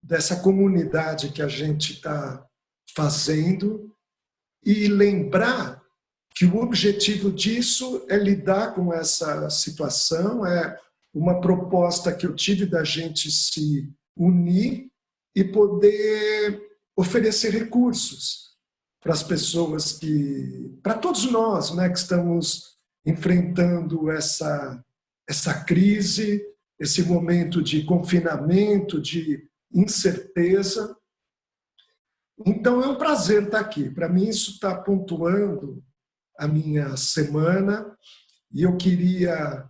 dessa comunidade que a gente está fazendo e lembrar que o objetivo disso é lidar com essa situação, é uma proposta que eu tive da gente se unir e poder oferecer recursos para as pessoas para todos nós, né, que estamos enfrentando essa crise, esse momento de confinamento, de incerteza. Então, é um prazer estar aqui. Para mim, isso está pontuando a minha semana e eu queria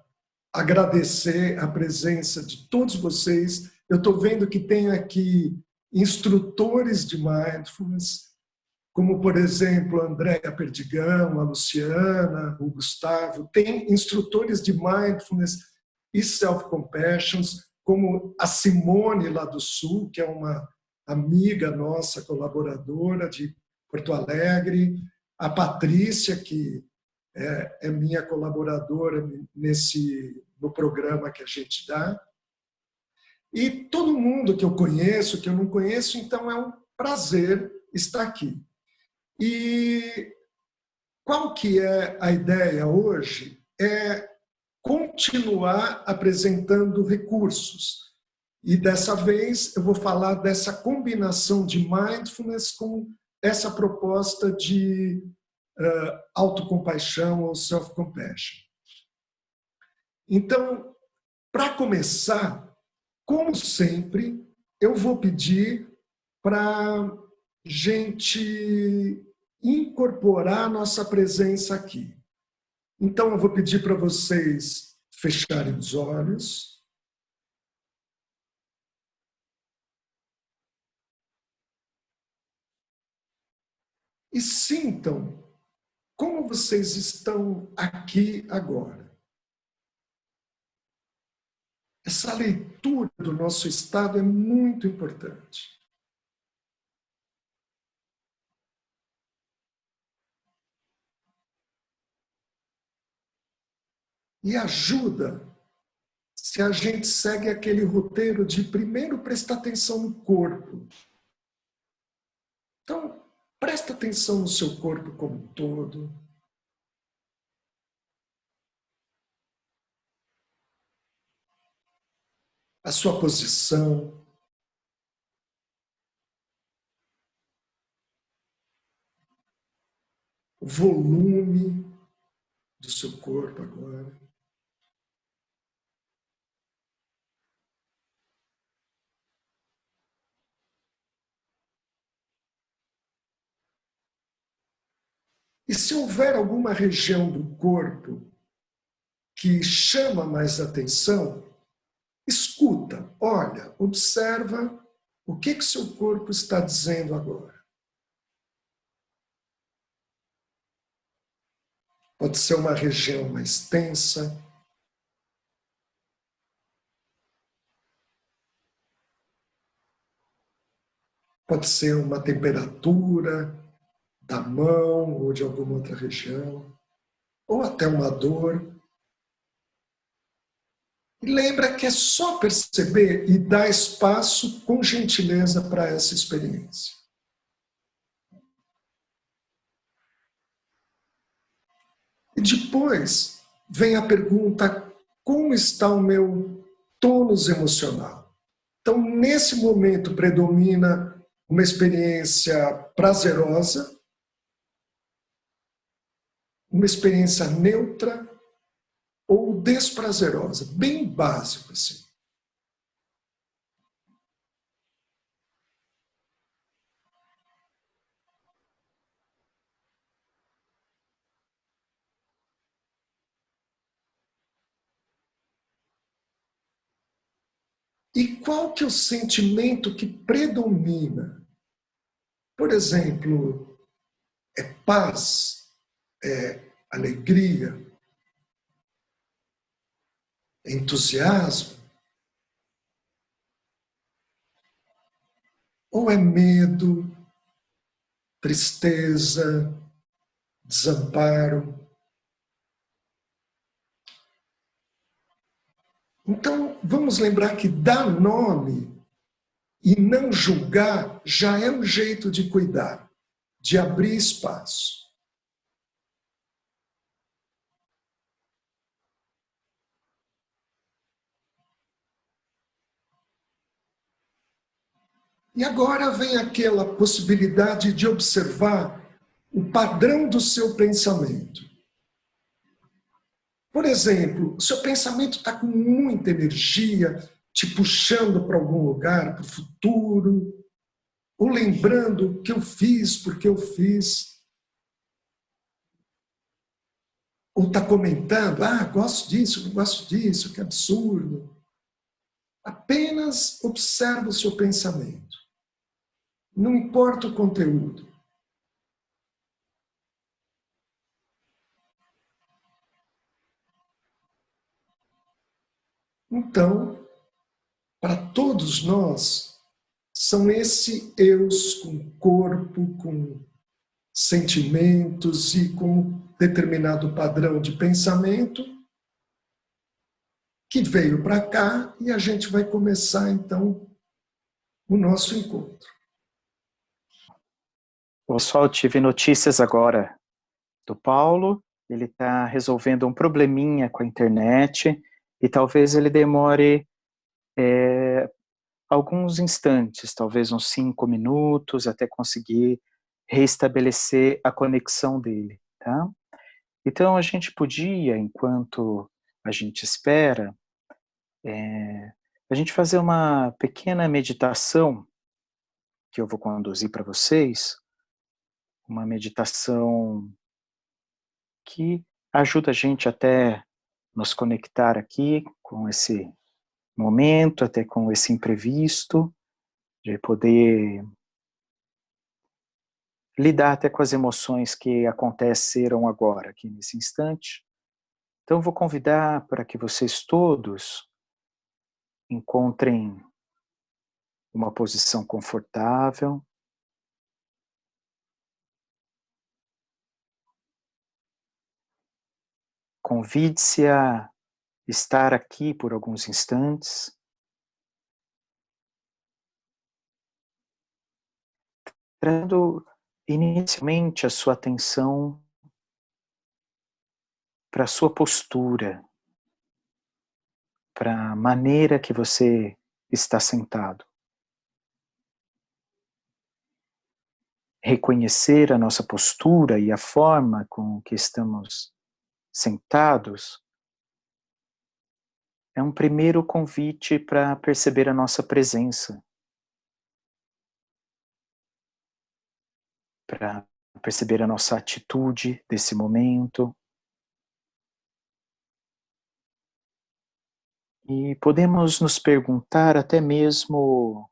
agradecer a presença de todos vocês. Eu estou vendo que tem aqui instrutores de Mindfulness, como, por exemplo, a Andréa Perdigão, a Luciana, o Gustavo. Tem instrutores de Mindfulness e Self-Compassion, como a Simone, lá do Sul, que é uma amiga nossa, colaboradora de Porto Alegre, a Patrícia, que é minha colaboradora no programa que a gente dá, e todo mundo que eu conheço, que eu não conheço, então é um prazer estar aqui. E qual que é a ideia hoje? É continuar apresentando recursos. E dessa vez eu vou falar dessa combinação de mindfulness com essa proposta de autocompaixão ou self-compassion. Então, para começar, como sempre, eu vou pedir para a gente incorporar a nossa presença aqui. Então, eu vou pedir para vocês fecharem os olhos. E sintam como vocês estão aqui agora. Essa leitura do nosso estado é muito importante. E ajuda se a gente segue aquele roteiro de primeiro prestar atenção no corpo. Então, presta atenção no seu corpo como um todo. A sua posição. O volume do seu corpo agora. E se houver alguma região do corpo que chama mais atenção, escuta, olha, observa o que seu corpo está dizendo agora. Pode ser uma região mais tensa. Pode ser uma temperatura da mão ou de alguma outra região, ou até uma dor. E lembra que é só perceber e dar espaço com gentileza para essa experiência. E depois vem a pergunta, como está o meu tônus emocional? Então, nesse momento, predomina uma experiência prazerosa, uma experiência neutra ou desprazerosa, bem básico assim. E qual que é o sentimento que predomina? Por exemplo, é paz, é alegria, é entusiasmo? Ou é medo, tristeza, desamparo? Então, vamos lembrar que dar nome E não julgar já é um jeito de cuidar, de abrir espaço. E agora vem aquela possibilidade de observar o padrão do seu pensamento. Por exemplo, o seu pensamento está com muita energia, te puxando para algum lugar, para o futuro, ou lembrando o que eu fiz, porque eu fiz. Ou está comentando, gosto disso, não gosto disso, que absurdo. Apenas observa o seu pensamento. Não importa o conteúdo. Então, para todos nós, são esse eus com corpo, com sentimentos e com determinado padrão de pensamento que veio para cá e a gente vai começar, então, o nosso encontro. Pessoal, tive notícias agora do Paulo. Ele está resolvendo um probleminha com a internet e talvez ele demore alguns instantes, talvez uns 5 minutos, até conseguir restabelecer a conexão dele, tá? Então, a gente podia, enquanto a gente espera, a gente fazer uma pequena meditação que eu vou conduzir para vocês, uma meditação que ajuda a gente até nos conectar aqui com esse momento, até com esse imprevisto, de poder lidar até com as emoções que aconteceram agora, aqui nesse instante. Então, eu vou convidar para que vocês todos encontrem uma posição confortável. Convide-se a estar aqui por alguns instantes, trazendo inicialmente a sua atenção para a sua postura, para a maneira que você está sentado. Reconhecer a nossa postura e a forma com que estamos sentados é um primeiro convite para perceber a nossa presença, para perceber a nossa atitude desse momento. E podemos nos perguntar até mesmo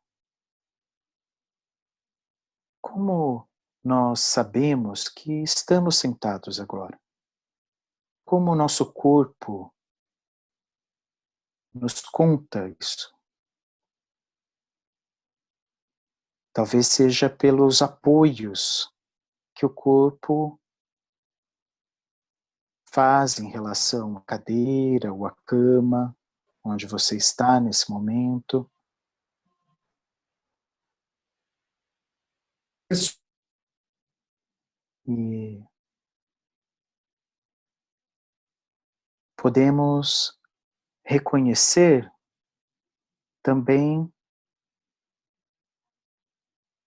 como nós sabemos que estamos sentados agora. Como o nosso corpo nos conta isso. Talvez seja pelos apoios que o corpo faz em relação à cadeira ou à cama, onde você está nesse momento. E podemos reconhecer também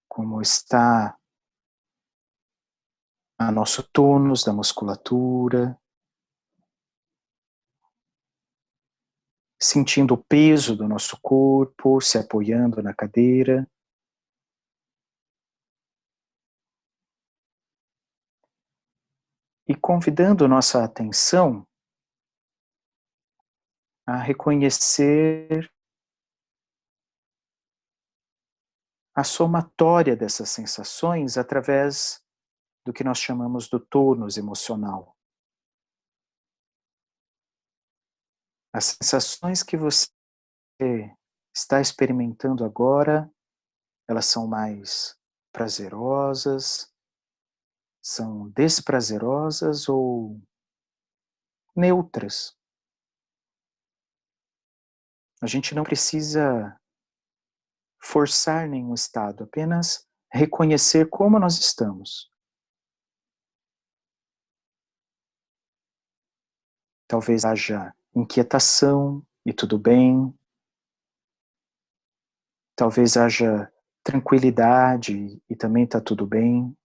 como está a nosso tônus da musculatura, sentindo o peso do nosso corpo se apoiando na cadeira. E convidando nossa atenção a reconhecer a somatória dessas sensações através do que nós chamamos do tônus emocional. As sensações que você está experimentando agora, elas são mais prazerosas, são desprazerosas ou neutras. A gente não precisa forçar nenhum estado, apenas reconhecer como nós estamos. Talvez haja inquietação e tudo bem. Talvez haja tranquilidade e também está tudo bem.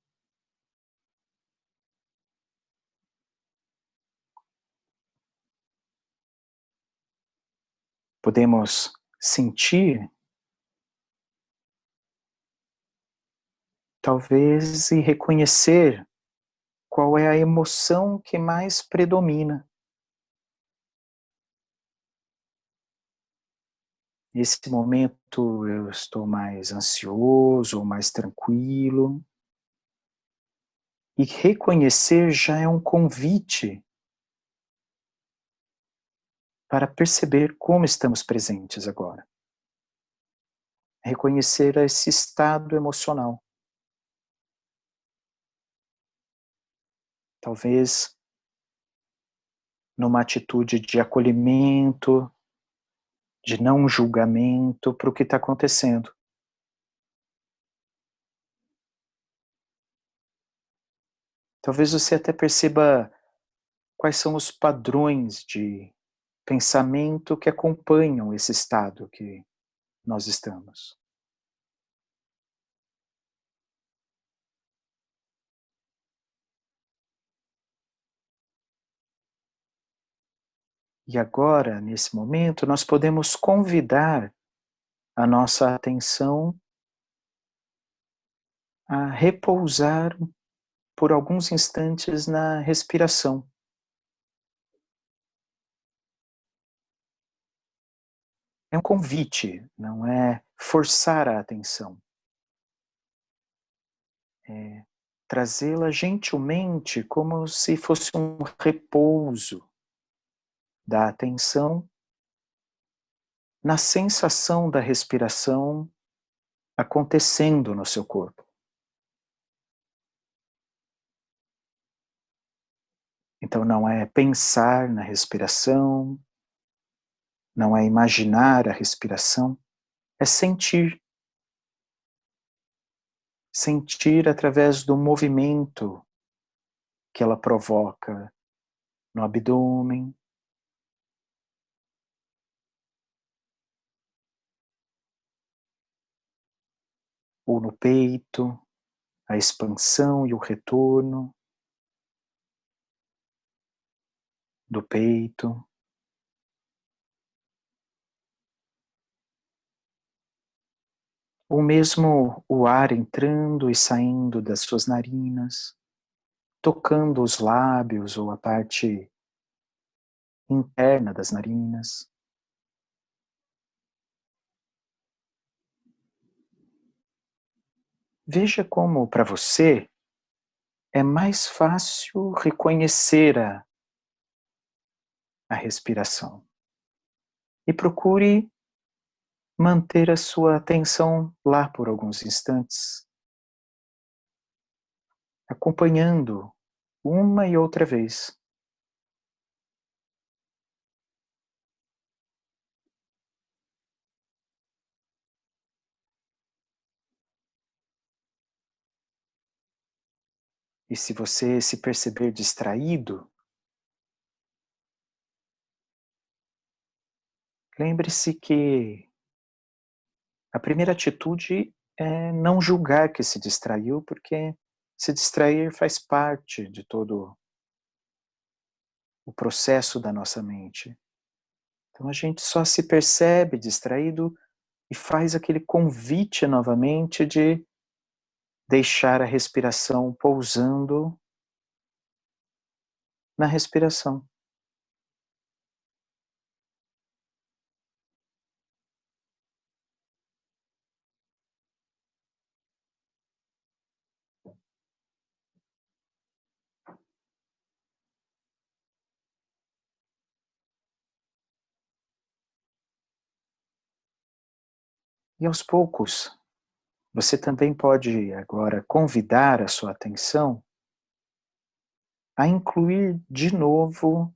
Podemos sentir, talvez, e reconhecer qual é a emoção que mais predomina. Nesse momento eu estou mais ansioso ou mais tranquilo. E reconhecer já é um convite para perceber como estamos presentes agora. Reconhecer esse estado emocional. Talvez numa atitude de acolhimento, de não julgamento para o que está acontecendo. Talvez você até perceba quais são os padrões de pensamento que acompanham esse estado que nós estamos. E agora, nesse momento, nós podemos convidar a nossa atenção a repousar por alguns instantes na respiração. É um convite, não é forçar a atenção. É trazê-la gentilmente como se fosse um repouso da atenção na sensação da respiração acontecendo no seu corpo. Então não é pensar na respiração, não é imaginar a respiração, é sentir. Sentir através do movimento que ela provoca no abdômen, ou no peito, a expansão e o retorno do peito. Ou mesmo o ar entrando e saindo das suas narinas, tocando os lábios ou a parte interna das narinas. Veja como, para você, é mais fácil reconhecer a respiração. E procure manter a sua atenção lá por alguns instantes, acompanhando uma e outra vez. E se você se perceber distraído, lembre-se que a primeira atitude é não julgar que se distraiu, porque se distrair faz parte de todo o processo da nossa mente. Então a gente só se percebe distraído e faz aquele convite novamente de deixar a respiração pousando na respiração. E aos poucos, você também pode agora convidar a sua atenção a incluir de novo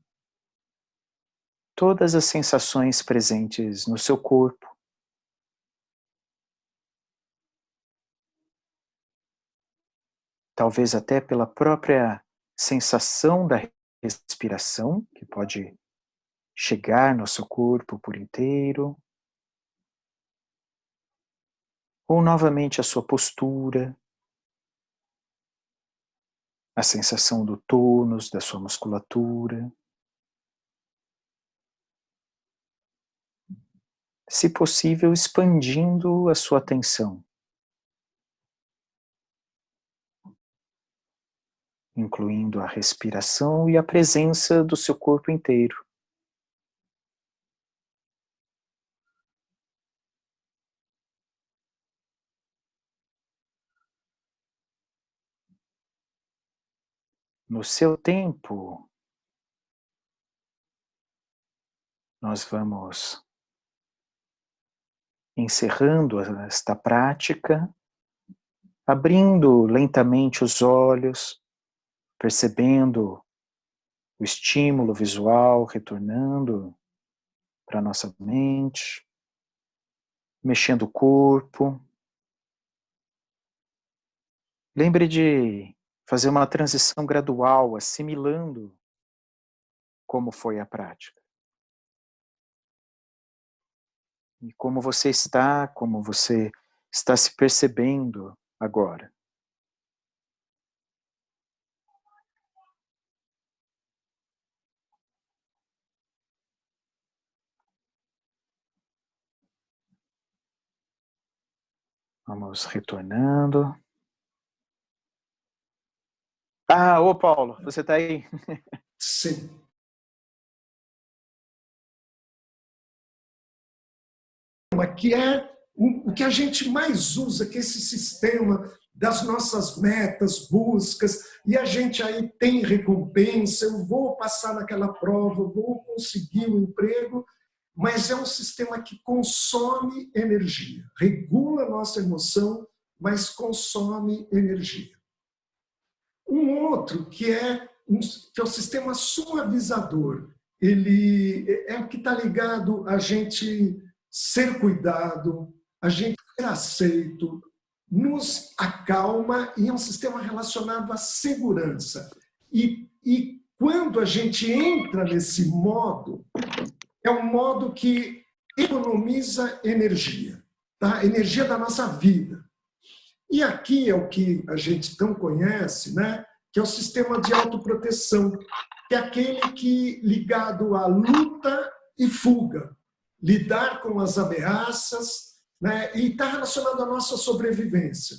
todas as sensações presentes no seu corpo. talvez até pela própria sensação da respiração, que pode chegar no seu corpo por inteiro, ou novamente a sua postura, a sensação do tônus da sua musculatura. Se possível, expandindo a sua atenção, incluindo a respiração e a presença do seu corpo inteiro. No seu tempo, nós vamos encerrando esta prática, abrindo lentamente os olhos, percebendo o estímulo visual retornando para a nossa mente, mexendo o corpo. Lembre de fazer uma transição gradual, assimilando como foi a prática. E como você está se percebendo agora. Vamos retornando. Ô Paulo, você está aí? Sim. Que é o que a gente mais usa, que é esse sistema das nossas metas, buscas, e a gente aí tem recompensa, eu vou passar naquela prova, eu vou conseguir um emprego, mas é um sistema que consome energia, regula a nossa emoção, mas consome energia. Um outro que é o sistema suavizador, ele é o que está ligado a gente ser cuidado, a gente ser aceito, nos acalma e é um sistema relacionado à segurança. E quando a gente entra nesse modo, é um modo que economiza energia, tá? Energia da nossa vida. E aqui é o que a gente não conhece, né? Que é o sistema de autoproteção, que é aquele que ligado à luta e fuga, lidar com as ameaças, né? E está relacionado à nossa sobrevivência.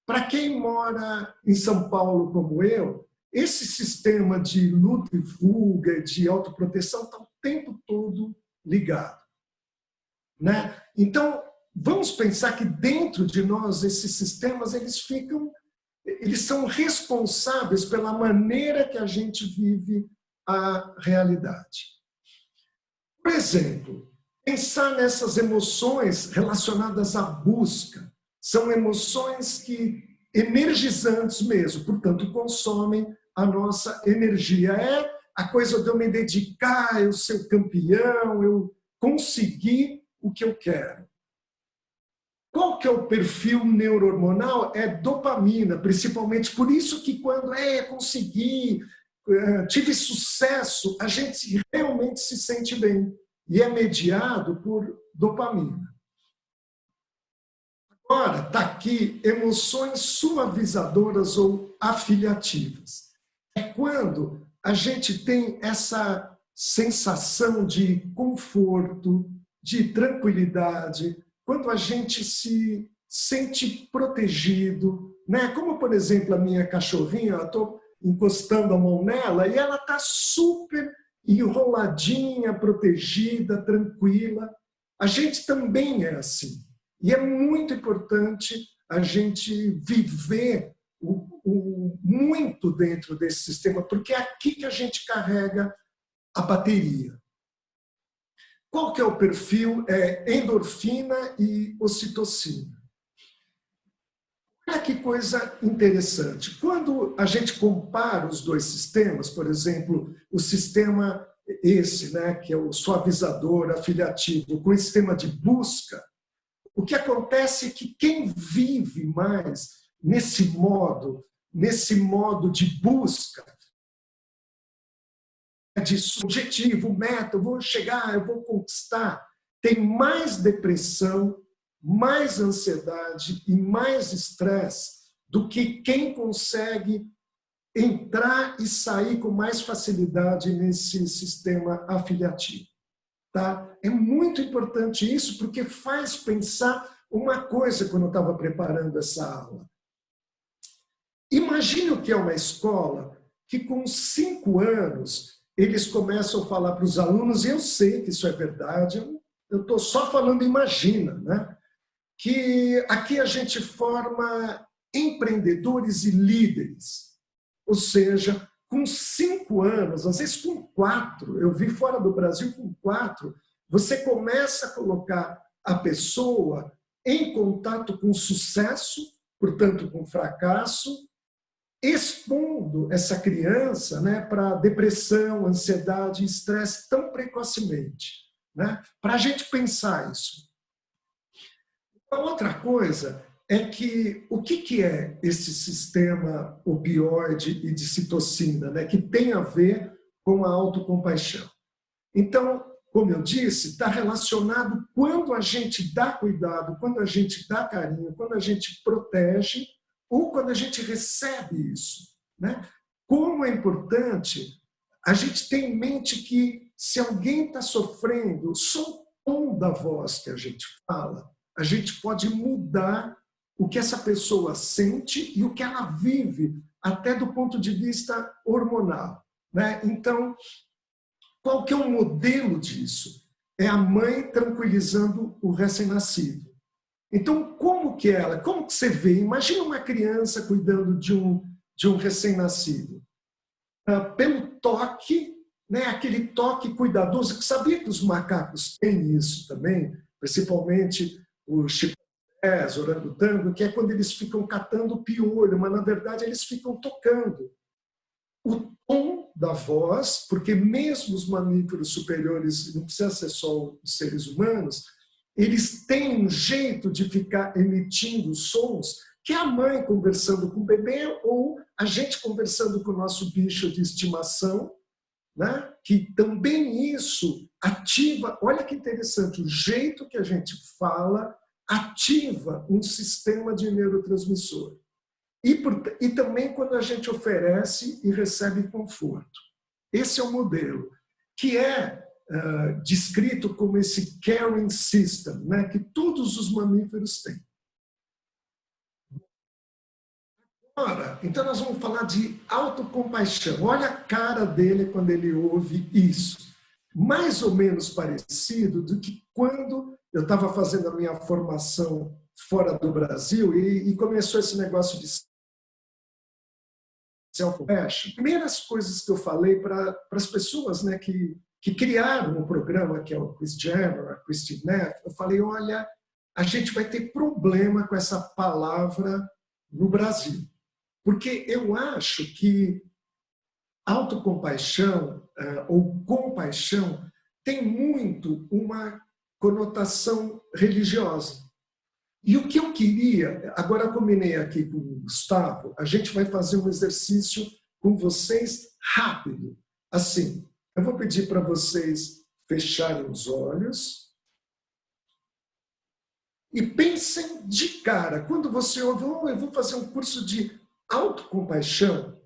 Para quem mora em São Paulo como eu, esse sistema de luta e fuga, de autoproteção, está o tempo todo ligado, né? Então, vamos pensar que dentro de nós esses sistemas eles são responsáveis pela maneira que a gente vive a realidade. Por exemplo, pensar nessas emoções relacionadas à busca. São emoções que energizantes mesmo, portanto, consomem a nossa energia. É a coisa de eu me dedicar, eu ser campeão, eu conseguir o que eu quero. Qual que é o perfil neurohormonal? É dopamina, principalmente. Por isso que quando consegui, tive sucesso, a gente realmente se sente bem. E é mediado por dopamina. Agora, está aqui emoções suavizadoras ou afiliativas. É quando a gente tem essa sensação de conforto, de tranquilidade, quando a gente se sente protegido, né? Como, por exemplo, a minha cachorrinha, eu estou encostando a mão nela e ela está super enroladinha, protegida, tranquila. A gente também é assim. E é muito importante a gente viver muito dentro desse sistema, porque é aqui que a gente carrega a bateria. Qual que é o perfil? É endorfina e ocitocina. Olha que coisa interessante. Quando a gente compara os dois sistemas, por exemplo, o sistema esse, né, que é o suavizador afiliativo, com o sistema de busca, o que acontece é que quem vive mais nesse modo nesse modo de busca, de objetivo, meta, eu vou chegar, eu vou conquistar, tem mais depressão, mais ansiedade e mais estresse do que quem consegue entrar e sair com mais facilidade nesse sistema afiliativo. Tá? É muito importante isso, porque faz pensar uma coisa quando eu estava preparando essa aula. Imagine o que é uma escola que com 5 anos eles começam a falar para os alunos, e eu sei que isso é verdade, eu estou só falando imagina, né? Que aqui a gente forma empreendedores e líderes. Ou seja, com 5 anos, às vezes com 4, eu vi fora do Brasil com 4, você começa a colocar a pessoa em contato com sucesso, portanto com fracasso, expondo essa criança, né, para depressão, ansiedade e estresse tão precocemente. Né? Para a gente pensar isso. A outra coisa é que o que é esse sistema opioide e de citocina, né, que tem a ver com a autocompaixão? Então, como eu disse, está relacionado quando a gente dá cuidado, quando a gente dá carinho, quando a gente protege ou quando a gente recebe isso. Né? Como é importante a gente ter em mente que se alguém está sofrendo, só o tom da voz que a gente fala, a gente pode mudar o que essa pessoa sente e o que ela vive, até do ponto de vista hormonal. Né? Então, qual que é o modelo disso? É a mãe tranquilizando o recém-nascido. Então, como que você vê? Imagina uma criança cuidando de um recém-nascido. Pelo toque, né, aquele toque cuidadoso, que sabia que os macacos têm isso também, principalmente os chimpanzés, orangotango, que é quando eles ficam catando piolho, mas na verdade eles ficam tocando. O tom da voz, porque mesmo os mamíferos superiores, não precisa ser só os seres humanos, eles têm um jeito de ficar emitindo sons que é a mãe conversando com o bebê ou a gente conversando com o nosso bicho de estimação, né? Que também isso ativa, olha que interessante, o jeito que a gente fala ativa um sistema de neurotransmissor. E também quando a gente oferece e recebe conforto. Esse é o modelo, que é descrito como esse caring system, né, que todos os mamíferos têm. Ora, então nós vamos falar de autocompaixão. Olha a cara dele quando ele ouve isso. Mais ou menos parecido do que quando eu estava fazendo a minha formação fora do Brasil e começou esse negócio de self-compassion. Primeiras coisas que eu falei para as pessoas, né, que criaram o programa, que é o Chris Jenner, a Christine Neff, eu falei, olha, a gente vai ter problema com essa palavra no Brasil. Porque eu acho que autocompaixão ou compaixão tem muito uma conotação religiosa. E o que eu queria, agora eu combinei aqui com o Gustavo, a gente vai fazer um exercício com vocês rápido. Assim, eu vou pedir para vocês fecharem os olhos e pensem de cara, quando você ouve, eu vou fazer um curso de autocompaixão,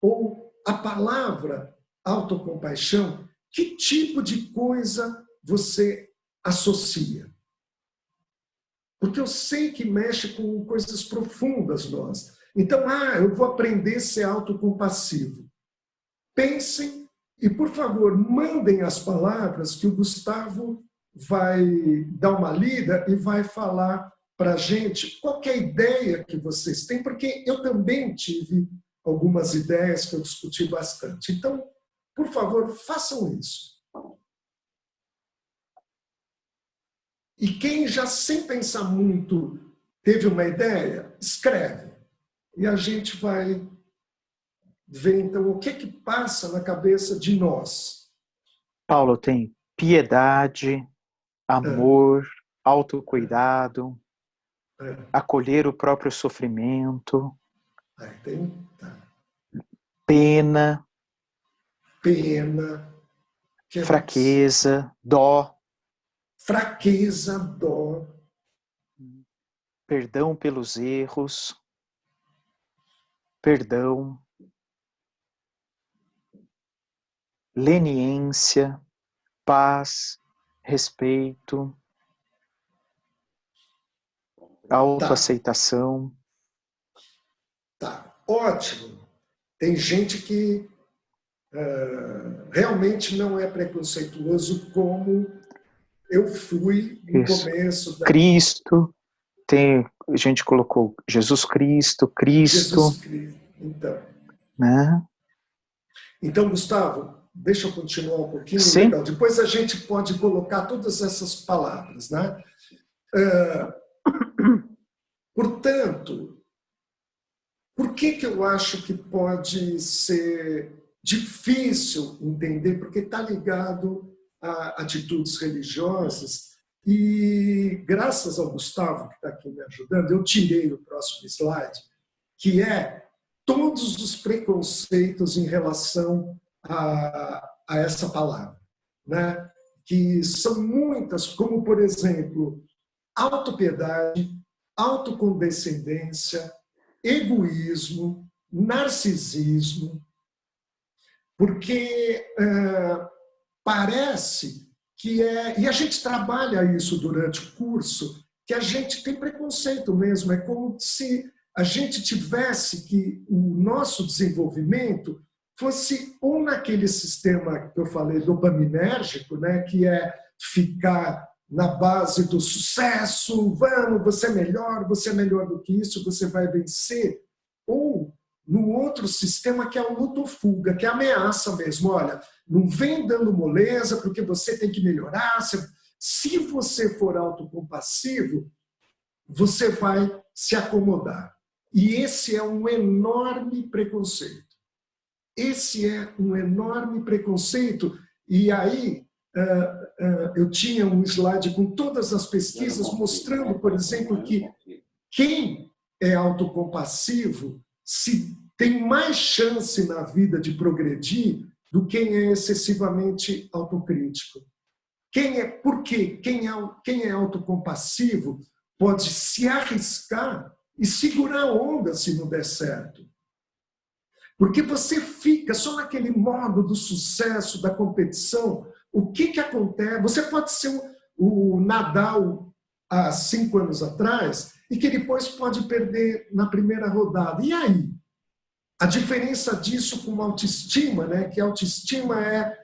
ou a palavra autocompaixão, que tipo de coisa você associa? Porque eu sei que mexe com coisas profundas nós. Então, eu vou aprender a ser autocompassivo. Pensem e, por favor, mandem as palavras que o Gustavo vai dar uma lida e vai falar para a gente qual é a ideia que vocês têm, porque eu também tive algumas ideias que eu discuti bastante. Então, por favor, façam isso. E quem já, sem pensar muito, teve uma ideia, escreve. E a gente vai ver, então, o que passa na cabeça de nós. Paulo, tem piedade, amor, autocuidado, acolher o próprio sofrimento, Aí tem tá. Pena, Pena, que mais? fraqueza, dó, Fraqueza, dó, perdão pelos erros, perdão, leniência, paz, respeito, tá, autoaceitação. tá, ótimo. Tem gente que realmente não é preconceituoso como eu fui no Isso. começo da Cristo, a gente colocou Jesus Cristo, Jesus Cristo, Cristo. Então, né? então, Gustavo, deixa eu continuar um pouquinho. Sim, Legal. Depois a gente pode colocar todas essas palavras, né? Portanto, por que que eu acho que pode ser difícil entender? Porque está ligado a atitudes religiosas e, graças ao Gustavo, que está aqui me ajudando, eu tirei o próximo slide, que é todos os preconceitos em relação a essa palavra, né? Que são muitas, como, por exemplo, autopiedade, autocondescendência, egoísmo, narcisismo, porque parece que é. E a gente trabalha isso durante o curso, que a gente tem preconceito mesmo. É como se a gente tivesse que o nosso desenvolvimento fosse ou naquele sistema que eu falei dopaminérgico, né, que é ficar na base do sucesso, vamos, você é melhor do que isso, você vai vencer, ou no outro sistema que é o luto-fuga, que é a ameaça mesmo. Olha, não vem dando moleza porque você tem que melhorar. Se você for autocompassivo, você vai se acomodar. E esse é um enorme preconceito. Esse é um enorme preconceito. E aí, eu tinha um slide com todas as pesquisas mostrando, por exemplo, que quem é autocompassivo se tem mais chance na vida de progredir do que quem é excessivamente autocrítico. Por quê? Quem é autocompassivo pode se arriscar e segurar a onda se não der certo. Porque você fica só naquele modo do sucesso, da competição. O que acontece? Você pode ser o Nadal há 5 anos atrás e que depois pode perder na primeira rodada. E aí? A diferença disso com autoestima, né? Que autoestima é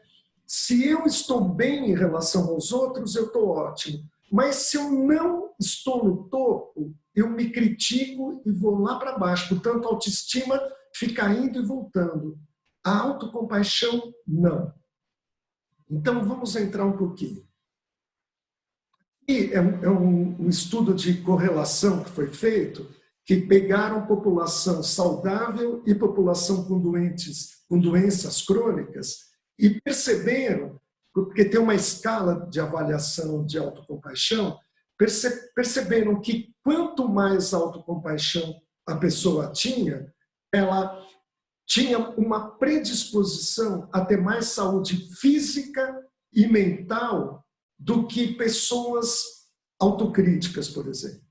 se eu estou bem em relação aos outros, eu estou ótimo. Mas se eu não estou no topo, eu me critico e vou lá para baixo. Portanto, a autoestima fica indo e voltando. A autocompaixão, não. Então, vamos entrar um pouquinho. E é um estudo de correlação que foi feito, que pegaram população saudável e população com doenças crônicas e perceberam, porque tem uma escala de avaliação de autocompaixão, perceberam que quanto mais autocompaixão a pessoa tinha, ela tinha uma predisposição a ter mais saúde física e mental do que pessoas autocríticas, por exemplo.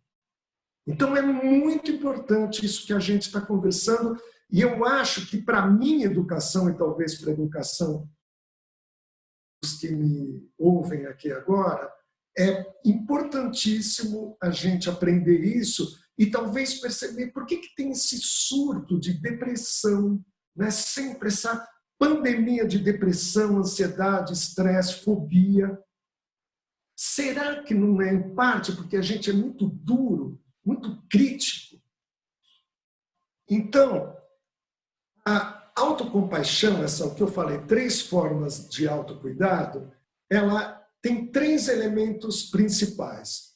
Então, é muito importante isso que a gente está conversando, e eu acho que, para a minha educação, e talvez para a educação dos que me ouvem aqui agora, é importantíssimo a gente aprender isso e talvez perceber por que tem esse surto de depressão, né? Sempre essa pandemia de depressão, ansiedade, estresse, fobia. Será que não é, em parte, porque a gente é muito duro, muito crítico? Então, a autocompaixão, essa o que eu falei, 3 formas de autocuidado, ela tem 3 elementos principais: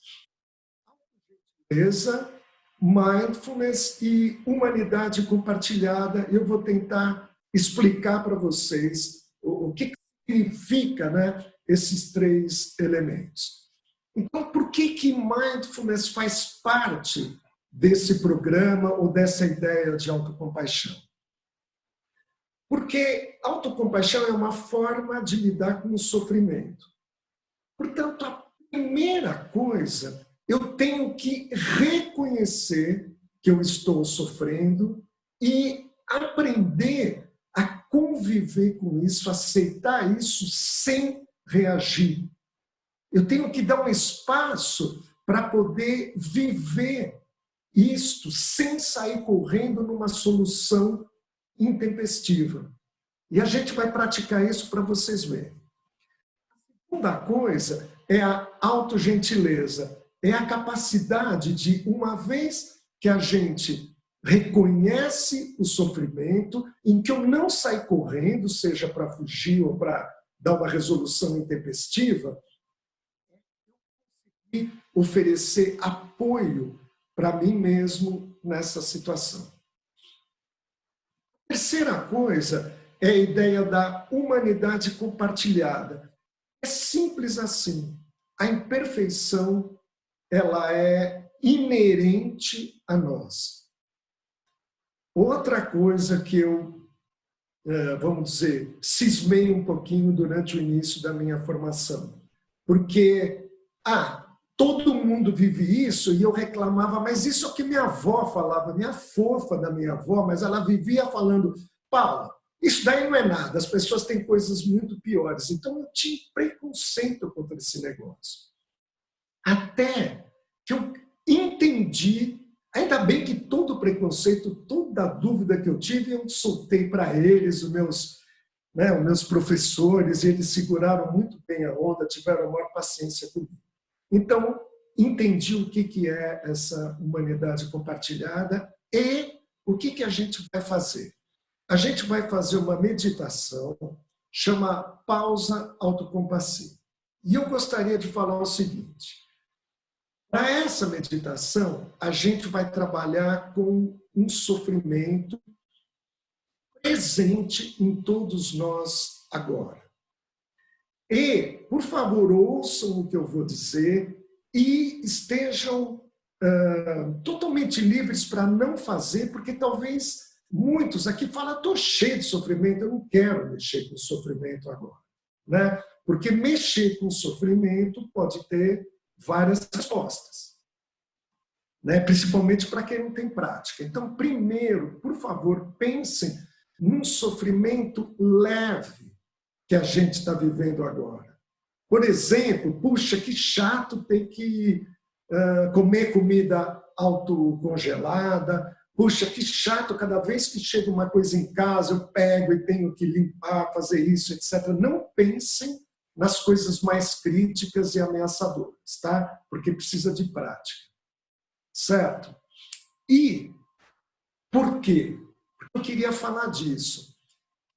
beleza, mindfulness e humanidade compartilhada. Eu vou tentar explicar para vocês o que significa, né, esses 3 elementos. Então, por que mindfulness faz parte desse programa ou dessa ideia de autocompaixão? Porque autocompaixão é uma forma de lidar com o sofrimento. Portanto, a primeira coisa, eu tenho que reconhecer que eu estou sofrendo e aprender a conviver com isso, aceitar isso sem reagir. Eu tenho que dar um espaço para poder viver isto sem sair correndo numa solução intempestiva. E a gente vai praticar isso para vocês verem. A segunda coisa é a autogentileza. É a capacidade de, uma vez que a gente reconhece o sofrimento, em que eu não saio correndo, seja para fugir ou para dar uma resolução intempestiva, e oferecer apoio para mim mesmo nessa situação. A terceira coisa é a ideia da humanidade compartilhada. É simples assim. A imperfeição, ela é inerente a nós. Outra coisa que eu, vamos dizer, cismei um pouquinho durante o início da minha formação. Porque, todo mundo vive isso e eu reclamava, mas isso é o que minha avó falava, minha fofa da minha avó, mas ela vivia falando, Paulo, isso daí não é nada, as pessoas têm coisas muito piores. Então eu tinha preconceito contra esse negócio. Até que eu entendi, ainda bem que todo preconceito, toda dúvida que eu tive, eu soltei para eles, os meus professores, e eles seguraram muito bem a onda, tiveram a maior paciência comigo. Então, entendi o que é essa humanidade compartilhada e o que a gente vai fazer. A gente vai fazer uma meditação, chama pausa autocompassiva. E eu gostaria de falar o seguinte, para essa meditação, a gente vai trabalhar com um sofrimento presente em todos nós agora. E, por favor, ouçam o que eu vou dizer e estejam totalmente livres para não fazer, porque talvez muitos aqui falam, estou cheio de sofrimento, eu não quero mexer com o sofrimento agora. Né? Porque mexer com o sofrimento pode ter várias respostas. Né? Principalmente para quem não tem prática. Então, primeiro, por favor, pensem num sofrimento leve que a gente está vivendo agora. Por exemplo, puxa, que chato ter que comer comida autocongelada. Puxa, que chato, cada vez que chega uma coisa em casa, eu pego e tenho que limpar, fazer isso, etc. Não pensem nas coisas mais críticas e ameaçadoras, tá? Porque precisa de prática. Certo? E por quê? Porque eu queria falar disso.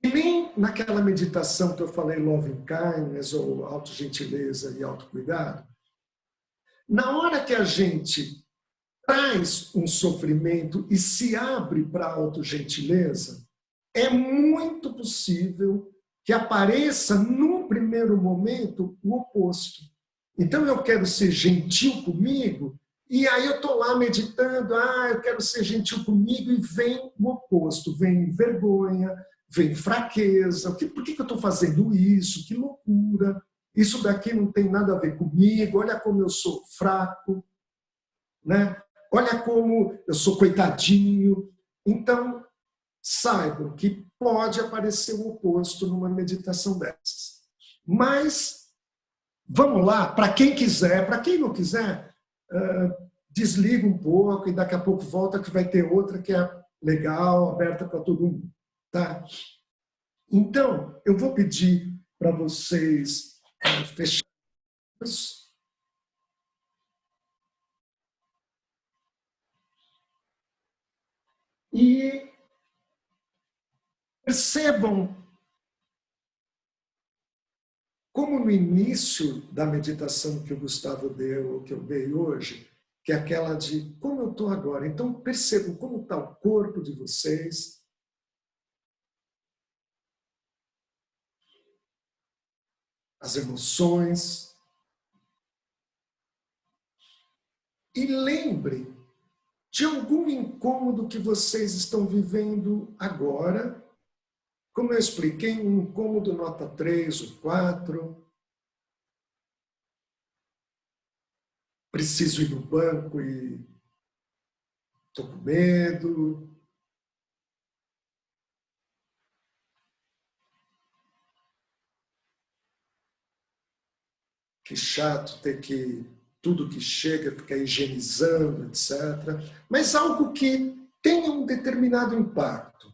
E nem naquela meditação que eu falei, loving kindness, ou autogentileza e autocuidado, na hora que a gente traz um sofrimento e se abre para a autogentileza, é muito possível que apareça, num primeiro momento, o oposto. Então, eu quero ser gentil comigo, e aí eu estou lá meditando, eu quero ser gentil comigo, e vem o oposto, vem vergonha, vem fraqueza. Por que eu estou fazendo isso? Que loucura! Isso daqui não tem nada a ver comigo, olha como eu sou fraco, né? Olha como eu sou coitadinho. Então, saibam que pode aparecer o oposto numa meditação dessas. Mas, vamos lá, para quem quiser, para quem não quiser, desliga um pouco e daqui a pouco volta que vai ter outra que é legal, aberta para todo mundo. Tá? Então, eu vou pedir para vocês fecharem os e percebam como no início da meditação que o Gustavo deu, que eu dei hoje, que é aquela de como eu estou agora. Então, percebam como está o corpo de vocês. As emoções. E lembre de algum incômodo que vocês estão vivendo agora. Como eu expliquei, um incômodo nota 3 ou 4. Preciso ir no banco e estou com medo. Que chato ter que, tudo que chega, ficar higienizando, etc. Mas algo que tenha um determinado impacto.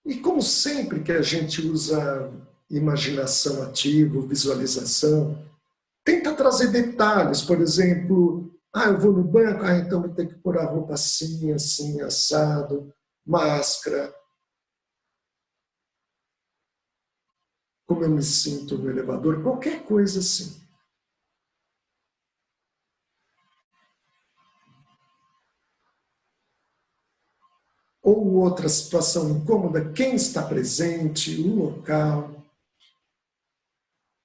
E como sempre que a gente usa imaginação ativa, visualização, tenta trazer detalhes, por exemplo, eu vou no banco, então vou ter que pôr a roupa assim, assim, assado, máscara. Como eu me sinto no elevador, qualquer coisa assim. Ou outra situação incômoda, quem está presente, o local,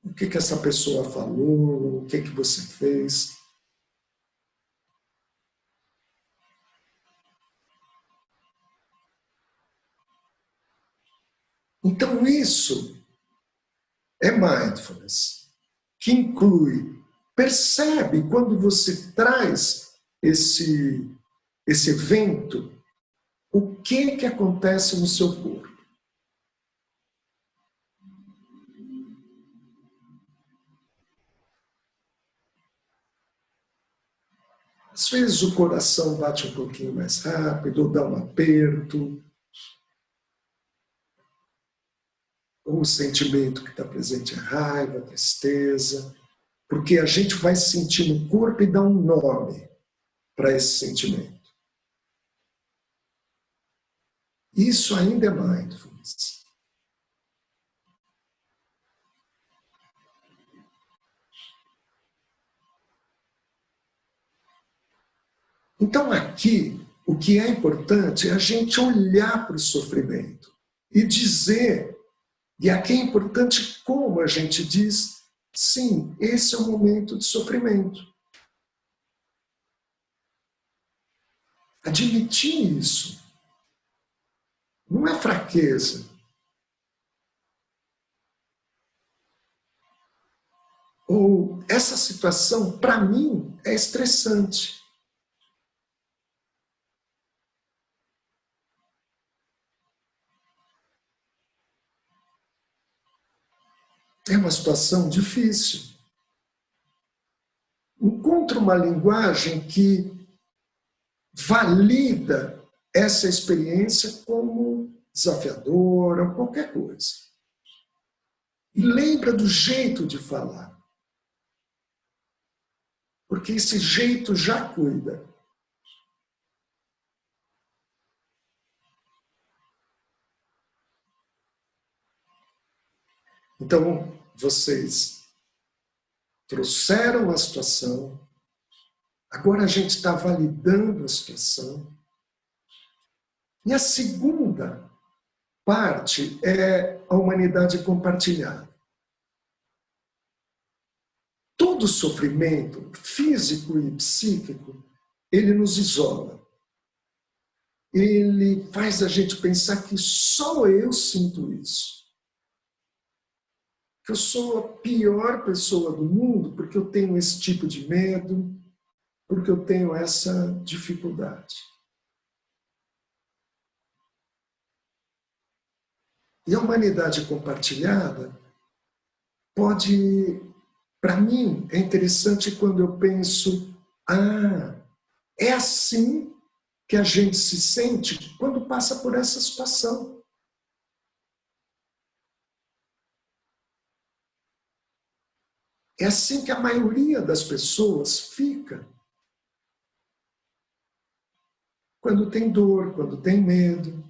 o que essa pessoa falou, o que você fez. Então, isso é mindfulness, que inclui, percebe quando você traz esse evento, o que acontece no seu corpo. Às vezes o coração bate um pouquinho mais rápido, ou dá um aperto, ou o sentimento que está presente é raiva, tristeza, porque a gente vai sentir no corpo e dá um nome para esse sentimento. Isso ainda é mindfulness. Então aqui, o que é importante é a gente olhar para o sofrimento e dizer, e aqui é importante como a gente diz, sim, esse é um momento de sofrimento. Admitir isso não é fraqueza. Ou essa situação, para mim, é estressante. É uma situação difícil. Encontre uma linguagem que valida essa experiência como desafiadora ou qualquer coisa. E lembra do jeito de falar. Porque esse jeito já cuida. Então, vocês trouxeram a situação, agora a gente está validando a situação. E a segunda parte é a humanidade compartilhada. Todo sofrimento físico e psíquico, ele nos isola. Ele faz a gente pensar que só eu sinto isso. Que eu sou a pior pessoa do mundo porque eu tenho esse tipo de medo, porque eu tenho essa dificuldade. E a humanidade compartilhada pode, para mim, é interessante quando eu penso, é assim que a gente se sente quando passa por essa situação. É assim que a maioria das pessoas fica. Quando tem dor, quando tem medo.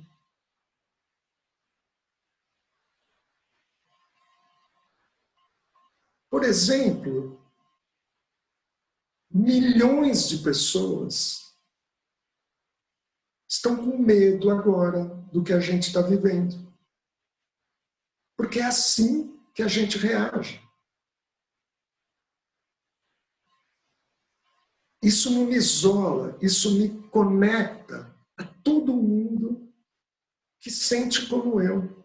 Por exemplo, milhões de pessoas estão com medo agora do que a gente está vivendo. Porque é assim que a gente reage. Isso não me isola, isso me conecta a todo mundo que sente como eu.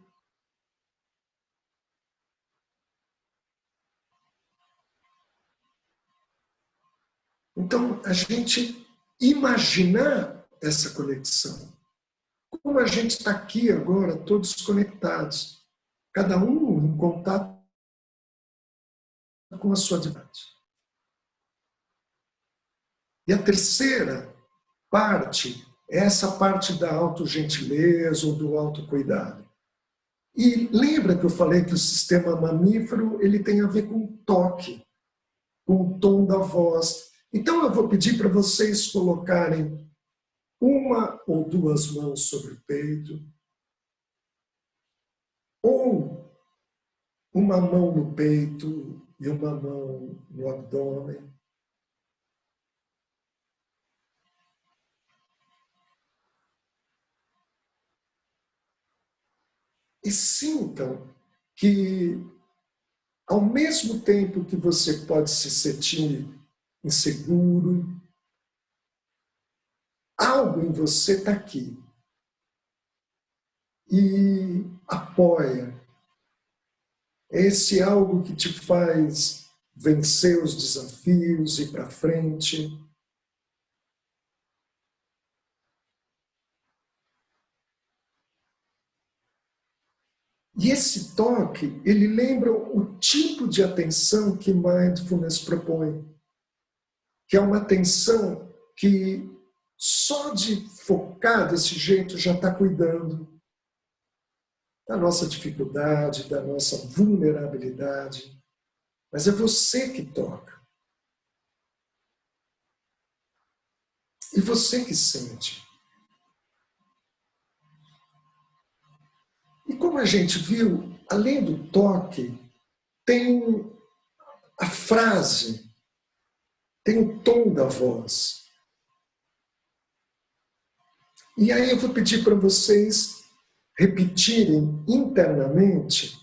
Então, a gente imaginar essa conexão. Como a gente está aqui agora, todos conectados, cada um em contato com a sua divindade. E a terceira parte é essa parte da autogentileza ou do autocuidado. E lembra que eu falei que o sistema mamífero ele tem a ver com o toque, com o tom da voz. Então eu vou pedir para vocês colocarem uma ou duas mãos sobre o peito, ou uma mão no peito e uma mão no abdômen. E sintam que, ao mesmo tempo que você pode se sentir inseguro, algo em você está aqui e apoia. Esse algo que te faz vencer os desafios, ir para frente. E esse toque, ele lembra o tipo de atenção que Mindfulness propõe, que é uma atenção que só de focar desse jeito já está cuidando da nossa dificuldade, da nossa vulnerabilidade. Mas é você que toca. E você que sente. E como a gente viu, além do toque, tem a frase, tem o tom da voz. E aí eu vou pedir para vocês repetirem internamente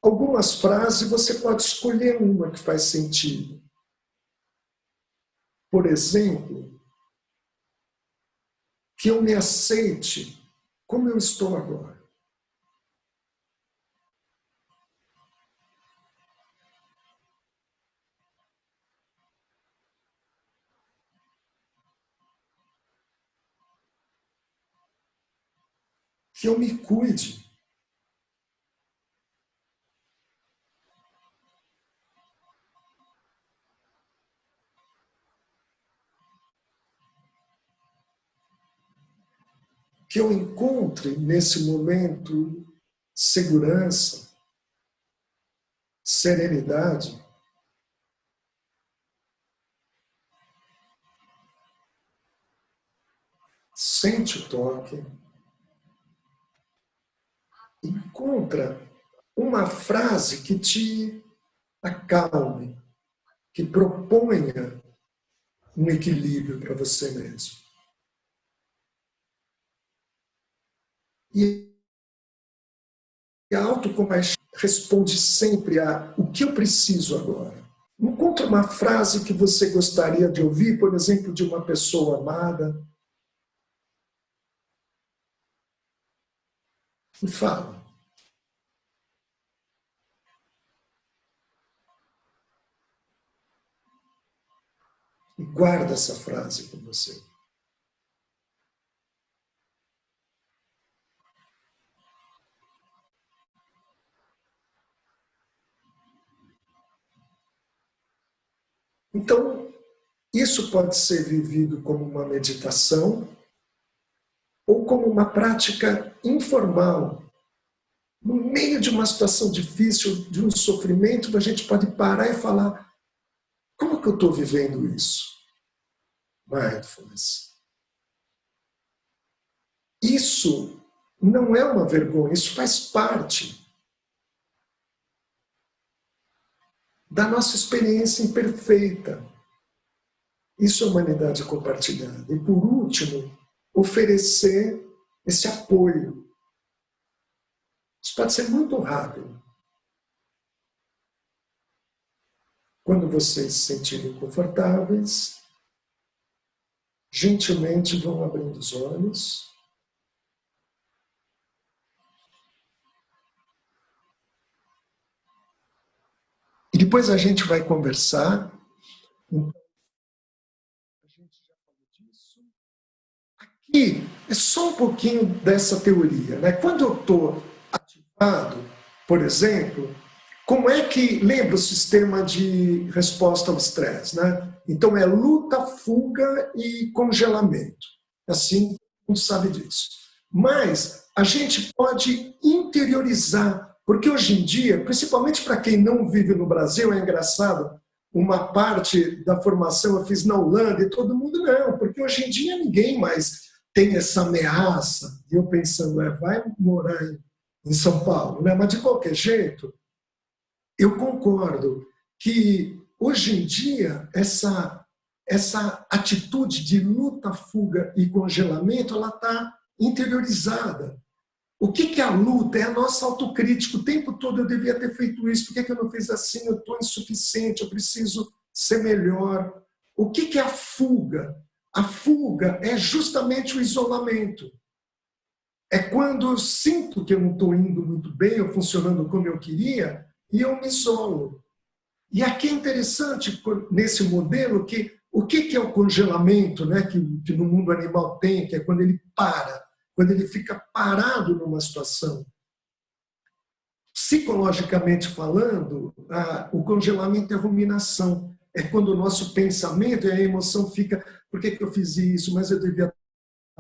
algumas frases, você pode escolher uma que faz sentido. Por exemplo, que eu me aceite como eu estou agora. Que eu me cuide. Que eu encontre nesse momento segurança, serenidade. Sente o toque. Encontra uma frase que te acalme, que proponha um equilíbrio para você mesmo. E a autocompaixão responde sempre a o que eu preciso agora. Encontre uma frase que você gostaria de ouvir, por exemplo, de uma pessoa amada, e fala. E guarda essa frase com você. Então, isso pode ser vivido como uma meditação ou como uma prática informal. No meio de uma situação difícil, de um sofrimento, a gente pode parar e falar: como que eu estou vivendo isso? Mindfulness. Isso não é uma vergonha, isso faz parte da nossa experiência imperfeita. Isso é humanidade compartilhada. E, por último, oferecer esse apoio. Isso pode ser muito rápido. Quando vocês se sentirem confortáveis, gentilmente vão abrindo os olhos. E depois a gente vai conversar. Então, a gente já falou disso. Aqui é só um pouquinho dessa teoria, né? Quando eu estou ativado, por exemplo, como é que lembra o sistema de resposta ao estresse, né? Então é luta, fuga e congelamento. Assim, não sabe disso. Mas a gente pode interiorizar, porque hoje em dia, principalmente para quem não vive no Brasil, é engraçado, uma parte da formação eu fiz na Holanda e todo mundo não, porque hoje em dia ninguém mais tem essa ameaça. E eu pensando, vai morar em São Paulo, né? Mas de qualquer jeito, eu concordo que hoje em dia essa atitude de luta, fuga e congelamento, ela está interiorizada. O que é a luta? É a nossa autocrítica. O tempo todo eu devia ter feito isso. Por que eu não fiz assim? Eu estou insuficiente, eu preciso ser melhor. O que é a fuga? A fuga é justamente o isolamento. É quando eu sinto que eu não estou indo muito bem, ou funcionando como eu queria, e eu me isolo. E aqui é interessante, nesse modelo, que o que é o congelamento, né, que no mundo animal tem, que é quando ele para, quando ele fica parado numa situação. Psicologicamente falando, o congelamento é ruminação. É quando o nosso pensamento e a emoção fica, por que eu fiz isso? Mas eu devia...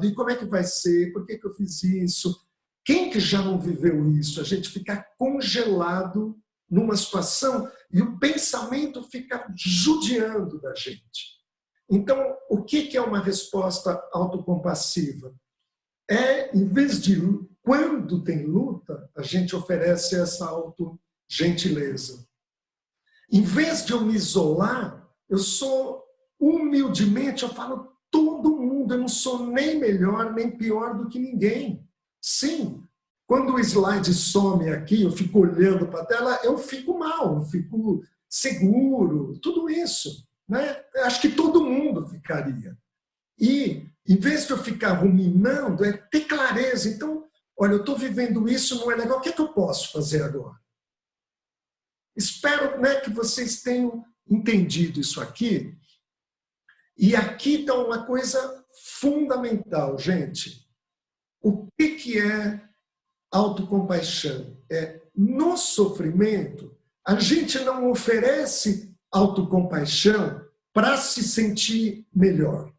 E como é que vai ser? Por que eu fiz isso? Quem que já não viveu isso? A gente ficar congelado numa situação e o pensamento fica judiando da gente. Então, o que é uma resposta autocompassiva? Em vez de, quando tem luta, a gente oferece essa autogentileza. Em vez de eu me isolar, eu sou humildemente, eu falo todo mundo, eu não sou nem melhor nem pior do que ninguém. Sim, quando o slide some aqui, eu fico olhando para a tela, eu fico mal, eu fico seguro, tudo isso, né? Acho que todo mundo ficaria. E, em vez de eu ficar ruminando, é ter clareza. Então, olha, eu estou vivendo isso, não é legal, o que eu posso fazer agora? Espero, né, que vocês tenham entendido isso aqui. E aqui está uma coisa fundamental, gente. O que é autocompaixão? No sofrimento, a gente não oferece autocompaixão para se sentir melhor.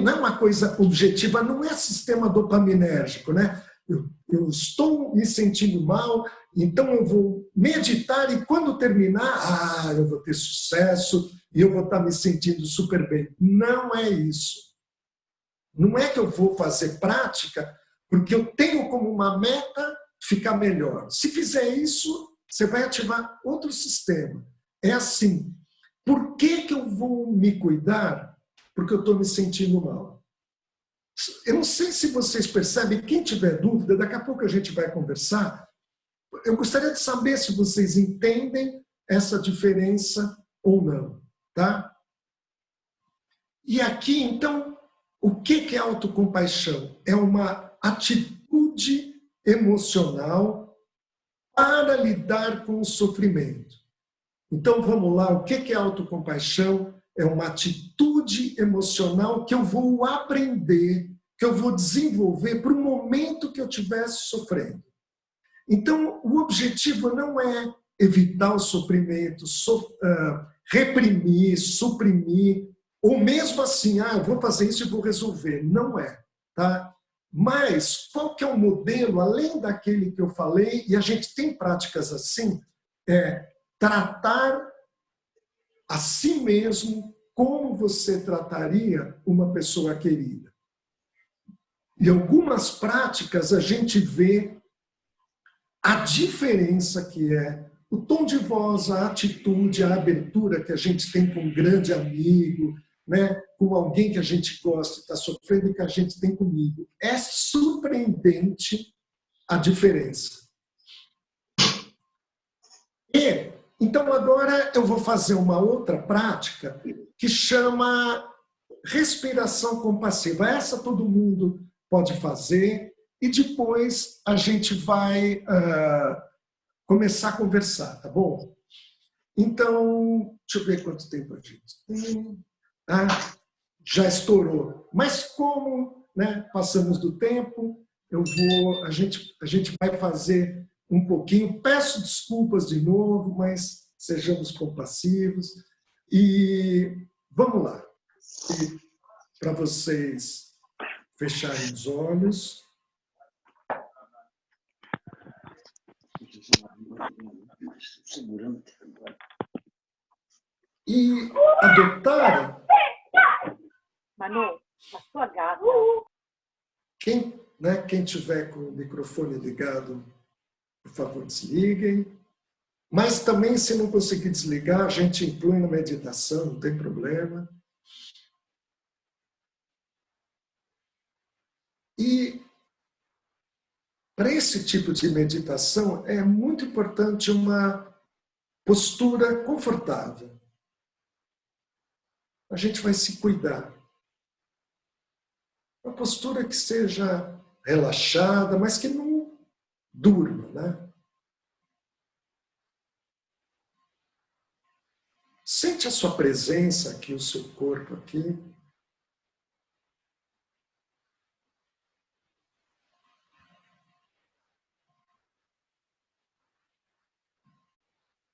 Não é uma coisa objetiva, não é sistema dopaminérgico, né? Eu estou me sentindo mal, então eu vou meditar e quando terminar, eu vou ter sucesso e eu vou estar me sentindo super bem. Não é isso. Não é que eu vou fazer prática porque eu tenho como uma meta ficar melhor. Se fizer isso, você vai ativar outro sistema. É assim, por que eu vou me cuidar? Porque eu estou me sentindo mal. Eu não sei se vocês percebem, quem tiver dúvida, daqui a pouco a gente vai conversar. Eu gostaria de saber se vocês entendem essa diferença ou não, tá? E aqui, então, o que é autocompaixão? É uma atitude emocional para lidar com o sofrimento. Então, vamos lá, o que é autocompaixão? É uma atitude emocional que eu vou aprender, que eu vou desenvolver para o momento que eu estivesse sofrendo. Então, o objetivo não é evitar o sofrimento, reprimir, suprimir, ou mesmo assim, eu vou fazer isso e vou resolver. Não é, tá? Mas qual que é o modelo, além daquele que eu falei, e a gente tem práticas assim, tratar a si mesmo como você trataria uma pessoa querida. Em algumas práticas a gente vê a diferença que é o tom de voz, a atitude, a abertura que a gente tem com um grande amigo, né, com alguém que a gente gosta, está sofrendo, e que a gente tem comigo. É surpreendente a diferença. Então, agora eu vou fazer uma outra prática que chama respiração compassiva. Essa todo mundo pode fazer e depois a gente vai começar a conversar, tá bom? Então, deixa eu ver quanto tempo a gente tem. Já estourou. Mas como, né, passamos do tempo, a gente vai fazer um pouquinho. Peço desculpas de novo, mas sejamos compassivos. E vamos lá. Para vocês fecharem os olhos. E adotarem. Manu, a sua gata. Quem tiver com o microfone ligado, por favor, desliguem. Mas também, se não conseguir desligar, a gente inclui na meditação, não tem problema. E para esse tipo de meditação é muito importante uma postura confortável. A gente vai se cuidar. Uma postura que seja relaxada, mas que não durma, né? Sente a sua presença aqui, o seu corpo aqui.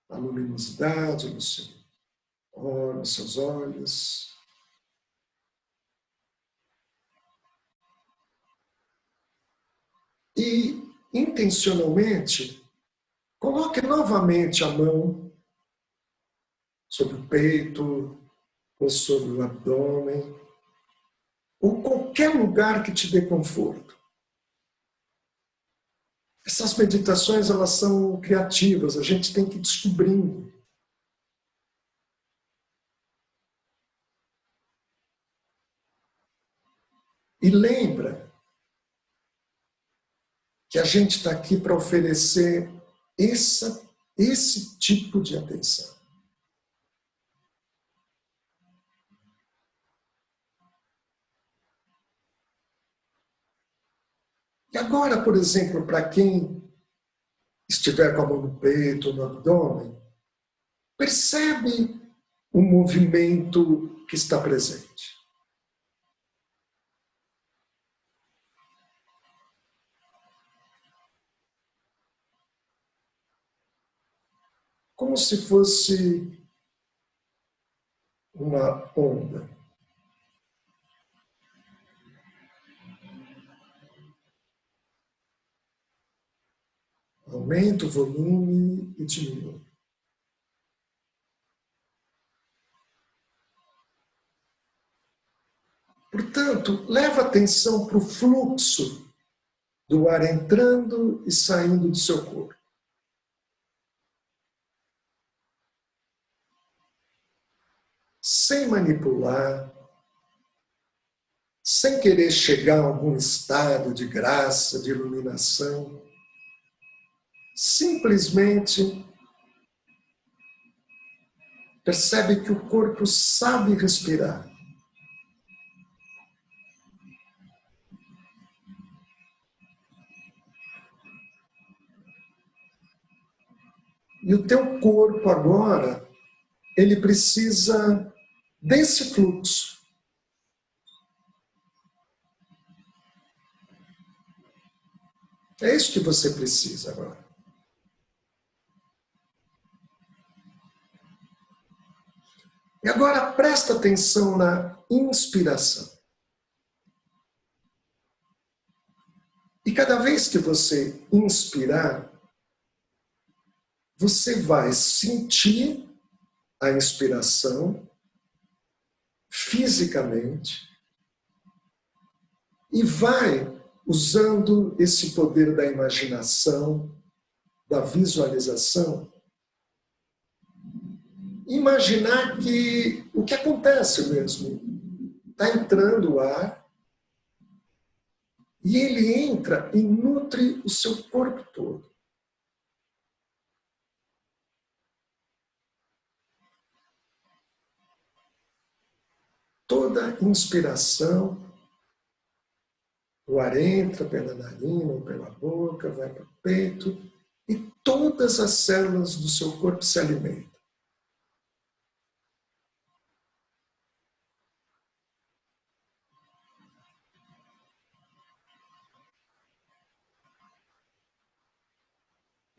A luminosidade nos seus olhos. E, intencionalmente, coloque novamente a mão sobre o peito ou sobre o abdômen, ou qualquer lugar que te dê conforto. Essas meditações, elas são criativas, a gente tem que ir descobrindo. E lembra que a gente está aqui para oferecer esse tipo de atenção. E agora, por exemplo, para quem estiver com a mão no peito, no abdômen, percebe o movimento que está presente. Como se fosse uma onda. Aumenta o volume e diminui. Portanto, leva atenção para o fluxo do ar entrando e saindo do seu corpo. Sem manipular, sem querer chegar a algum estado de graça, de iluminação. Simplesmente percebe que o corpo sabe respirar. E o teu corpo agora, ele precisa desse fluxo. É isso que você precisa agora. E agora presta atenção na inspiração. E cada vez que você inspirar, você vai sentir a inspiração fisicamente e vai, usando esse poder da imaginação, da visualização, imaginar que o que acontece mesmo, está entrando o ar e ele entra e nutre o seu corpo todo. toda inspiração, o ar entra pela narina ou pela boca, vai para o peito e todas as células do seu corpo se alimentam.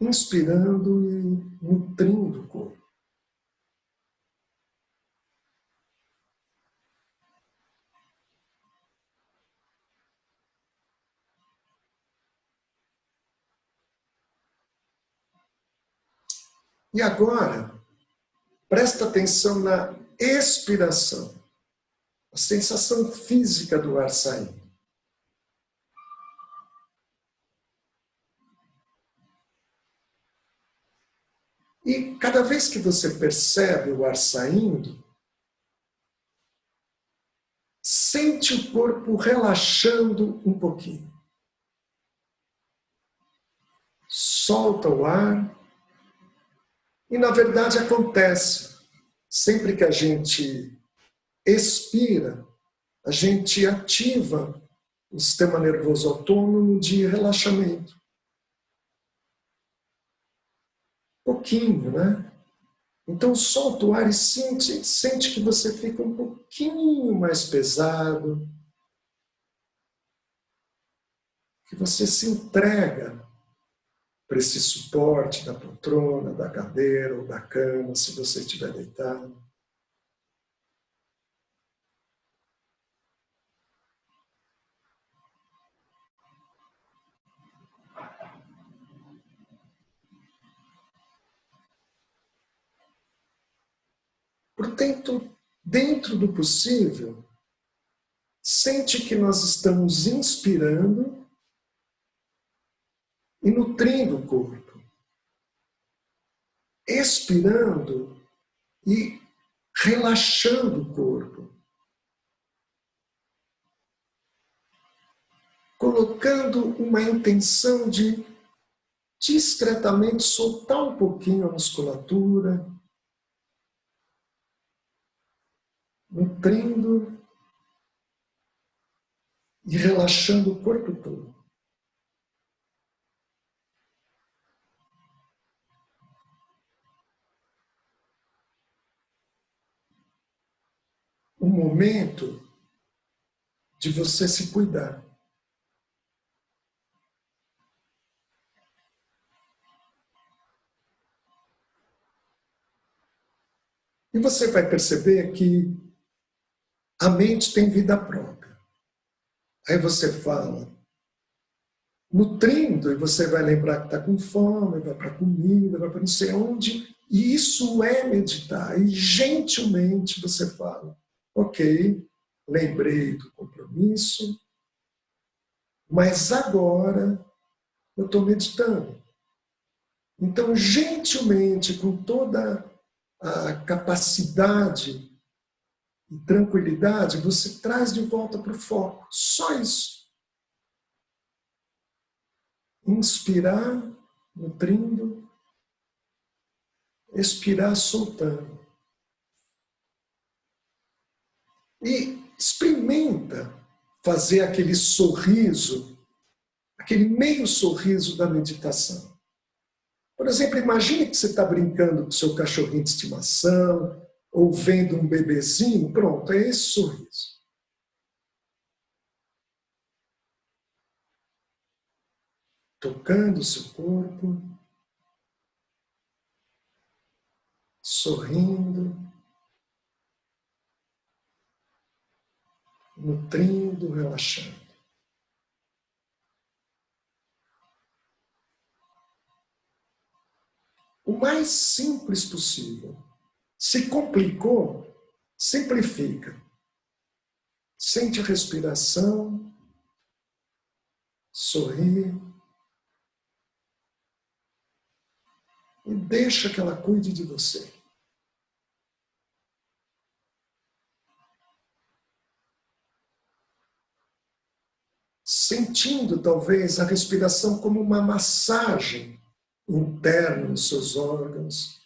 Inspirando e nutrindo o corpo. E agora, presta atenção na expiração, a sensação física do ar saindo. E cada vez que você percebe o ar saindo, sente o corpo relaxando um pouquinho. Solta o ar. E, na verdade, acontece. Sempre que a gente expira, a gente ativa o sistema nervoso autônomo de relaxamento. Pouquinho, né? Então, solta o ar e sente que você fica um pouquinho mais pesado, que você se entrega para esse suporte da poltrona, da cadeira ou da cama, se você estiver deitado. Portanto, dentro do possível, sente que nós estamos inspirando e nutrindo o corpo. Expirando e relaxando o corpo. Colocando uma intenção de discretamente soltar um pouquinho a musculatura, nutrindo e relaxando o corpo todo. Um momento de você se cuidar. E você vai perceber que a mente tem vida própria. Aí você fala, nutrindo, e você vai lembrar que está com fome, vai para a comida, vai para não sei onde, e isso é meditar. E gentilmente você fala, ok, lembrei do compromisso, mas agora eu estou meditando. Então, gentilmente, com toda a capacidade e tranquilidade, você traz de volta para o foco. Só isso. Inspirar, nutrindo, expirar, soltando. E experimenta fazer aquele sorriso, aquele meio sorriso da meditação. Por exemplo, imagine que você está brincando com seu cachorrinho de estimação, ou vendo um bebezinho, pronto, é esse sorriso. Tocando o seu corpo, sorrindo, nutrindo, relaxando. O mais simples possível. Se complicou, simplifica. Sente a respiração, sorri e deixa que ela cuide de você. Sentindo, talvez, a respiração como uma massagem interna nos seus órgãos.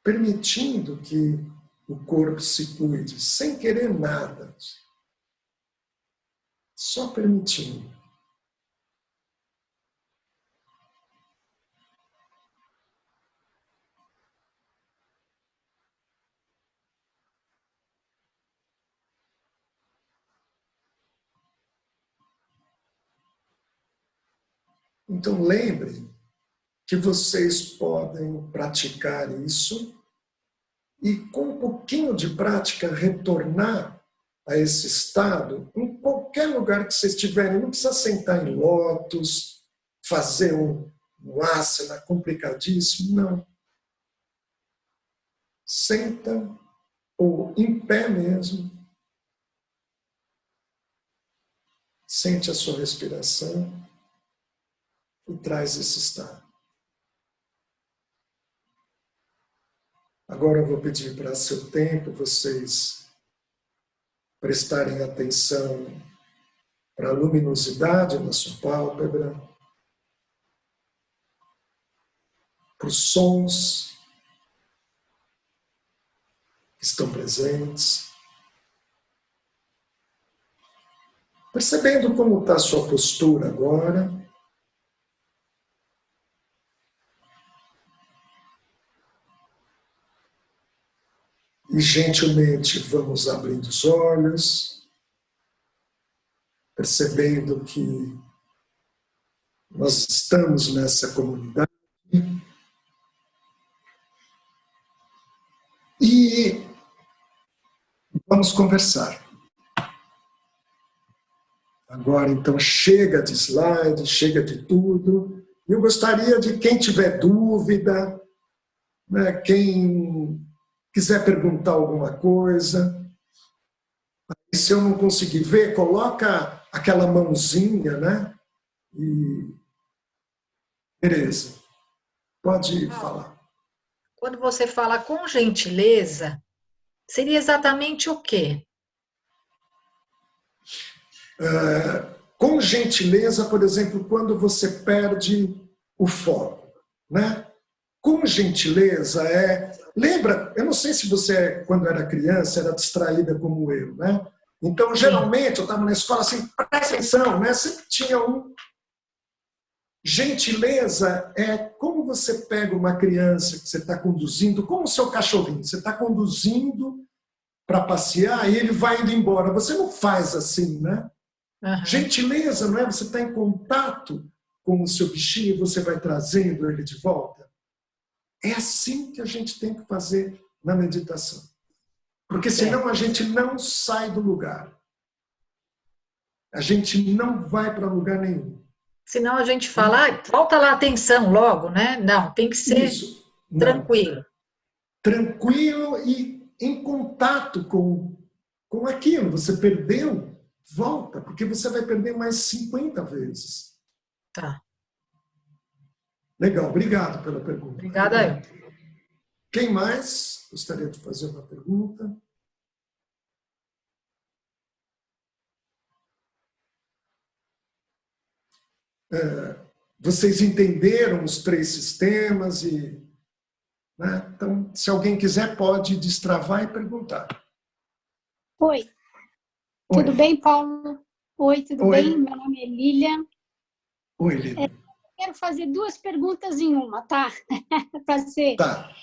permitindo que o corpo se cuide, sem querer nada. Só permitindo. Então, lembrem que vocês podem praticar isso e, com um pouquinho de prática, retornar a esse estado em qualquer lugar que vocês estiverem. Não precisa sentar em lótus, fazer um asana complicadíssimo, não. Senta, ou em pé mesmo. Sente a sua respiração e traz esse estado. Agora eu vou pedir para seu tempo vocês prestarem atenção para a luminosidade na sua pálpebra, para os sons que estão presentes, percebendo como está a sua postura agora. E gentilmente vamos abrindo os olhos, percebendo que nós estamos nessa comunidade. E vamos conversar. Agora, então, chega de slide, chega de tudo. Eu gostaria de quem tiver dúvida, né, quem quiser perguntar alguma coisa. Se eu não conseguir ver, coloca aquela mãozinha, né? E beleza. Pode falar. Quando você fala com gentileza, seria exatamente o quê? Com gentileza, por exemplo, quando você perde o foco, né? Com gentileza lembra, eu não sei se você, quando era criança, era distraída como eu, né? Então, geralmente, eu estava na escola assim, presta atenção, né? Sempre tinha um... Gentileza é como você pega uma criança que você está conduzindo, como o seu cachorrinho, você está conduzindo para passear e ele vai indo embora. Você não faz assim, né? Uhum. Gentileza, não é? Você está em contato com o seu bichinho e você vai trazendo ele de volta. É assim que a gente tem que fazer na meditação. Porque senão a gente não sai do lugar. A gente não vai para lugar nenhum. Senão a gente fala, falta lá atenção logo, né? Não, tem que ser tranquilo. Tranquilo e em contato com aquilo. Você perdeu, volta, porque você vai perder mais 50 vezes. Tá. Legal, obrigado pela pergunta. Obrigada. Quem mais gostaria de fazer uma pergunta? Vocês entenderam os 3 sistemas e, né? Então, se alguém quiser, pode destravar e perguntar. Oi. Tudo bem, Paulo? Oi, tudo bem? Meu nome é Lilian. Oi, Lilian. Quero fazer 2 perguntas em uma, tá? Para ser. Tá.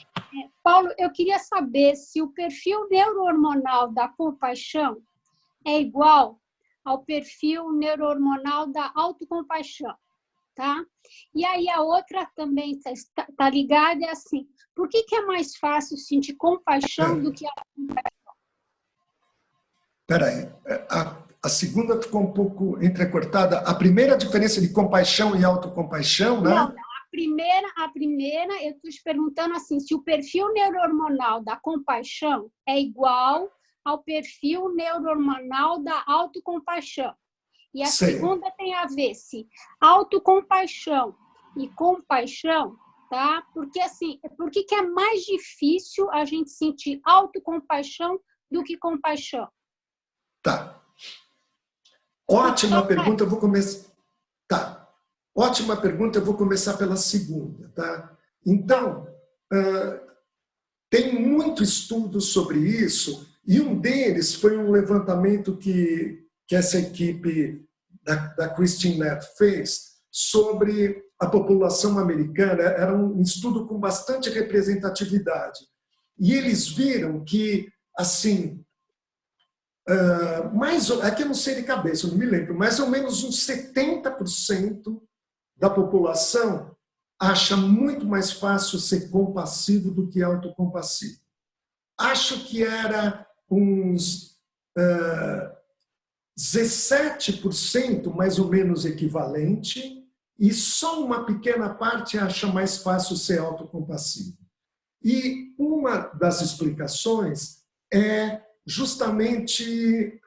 Paulo, eu queria saber se o perfil neurohormonal da compaixão é igual ao perfil neurohormonal da autocompaixão, tá? E aí a outra também tá ligada, é assim, por que é mais fácil sentir compaixão do que autocompaixão? Espera aí, a segunda ficou um pouco entrecortada. A primeira diferença de compaixão e autocompaixão, né? Não, a primeira, eu estou te perguntando assim, se o perfil neurohormonal da compaixão é igual ao perfil neurohormonal da autocompaixão. E a segunda tem a ver se autocompaixão e compaixão, tá? Porque assim, por que é mais difícil a gente sentir autocompaixão do que compaixão? Tá. Ótima pergunta, eu vou começar. Tá. Ótima pergunta, eu vou começar pela segunda, tá? Então, Tem muito estudo sobre isso, e um deles foi um levantamento que essa equipe da Christine Neff fez sobre a população americana. Era um estudo com bastante representatividade. E eles viram que, assim, aqui eu não sei de cabeça, eu não me lembro, mais ou menos uns 70% da população acha muito mais fácil ser compassivo do que autocompassivo. Acho que era uns 17% mais ou menos equivalente, e só uma pequena parte acha mais fácil ser autocompassivo. E uma das explicações é justamente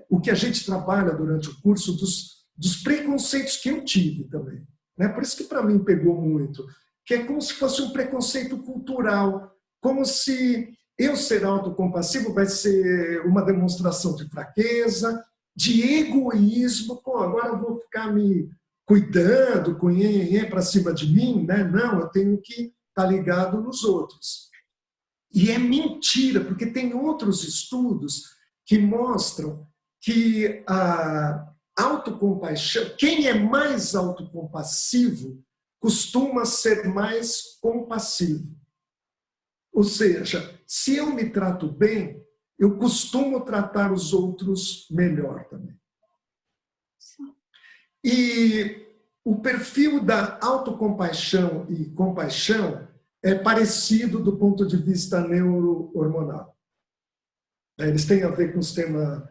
o que a gente trabalha durante o curso dos preconceitos que eu tive também. Né? Por isso que para mim pegou muito, que é como se fosse um preconceito cultural, como se eu ser autocompassivo vai ser uma demonstração de fraqueza, de egoísmo. Pô, agora eu vou ficar me cuidando, com para cima de mim, né? Não, eu tenho que estar ligado nos outros. E é mentira, porque tem outros estudos que mostram que a autocompaixão, quem é mais autocompassivo costuma ser mais compassivo. Ou seja, se eu me trato bem, eu costumo tratar os outros melhor também. E o perfil da autocompaixão e compaixão é parecido do ponto de vista neurohormonal. Eles têm a ver com o sistema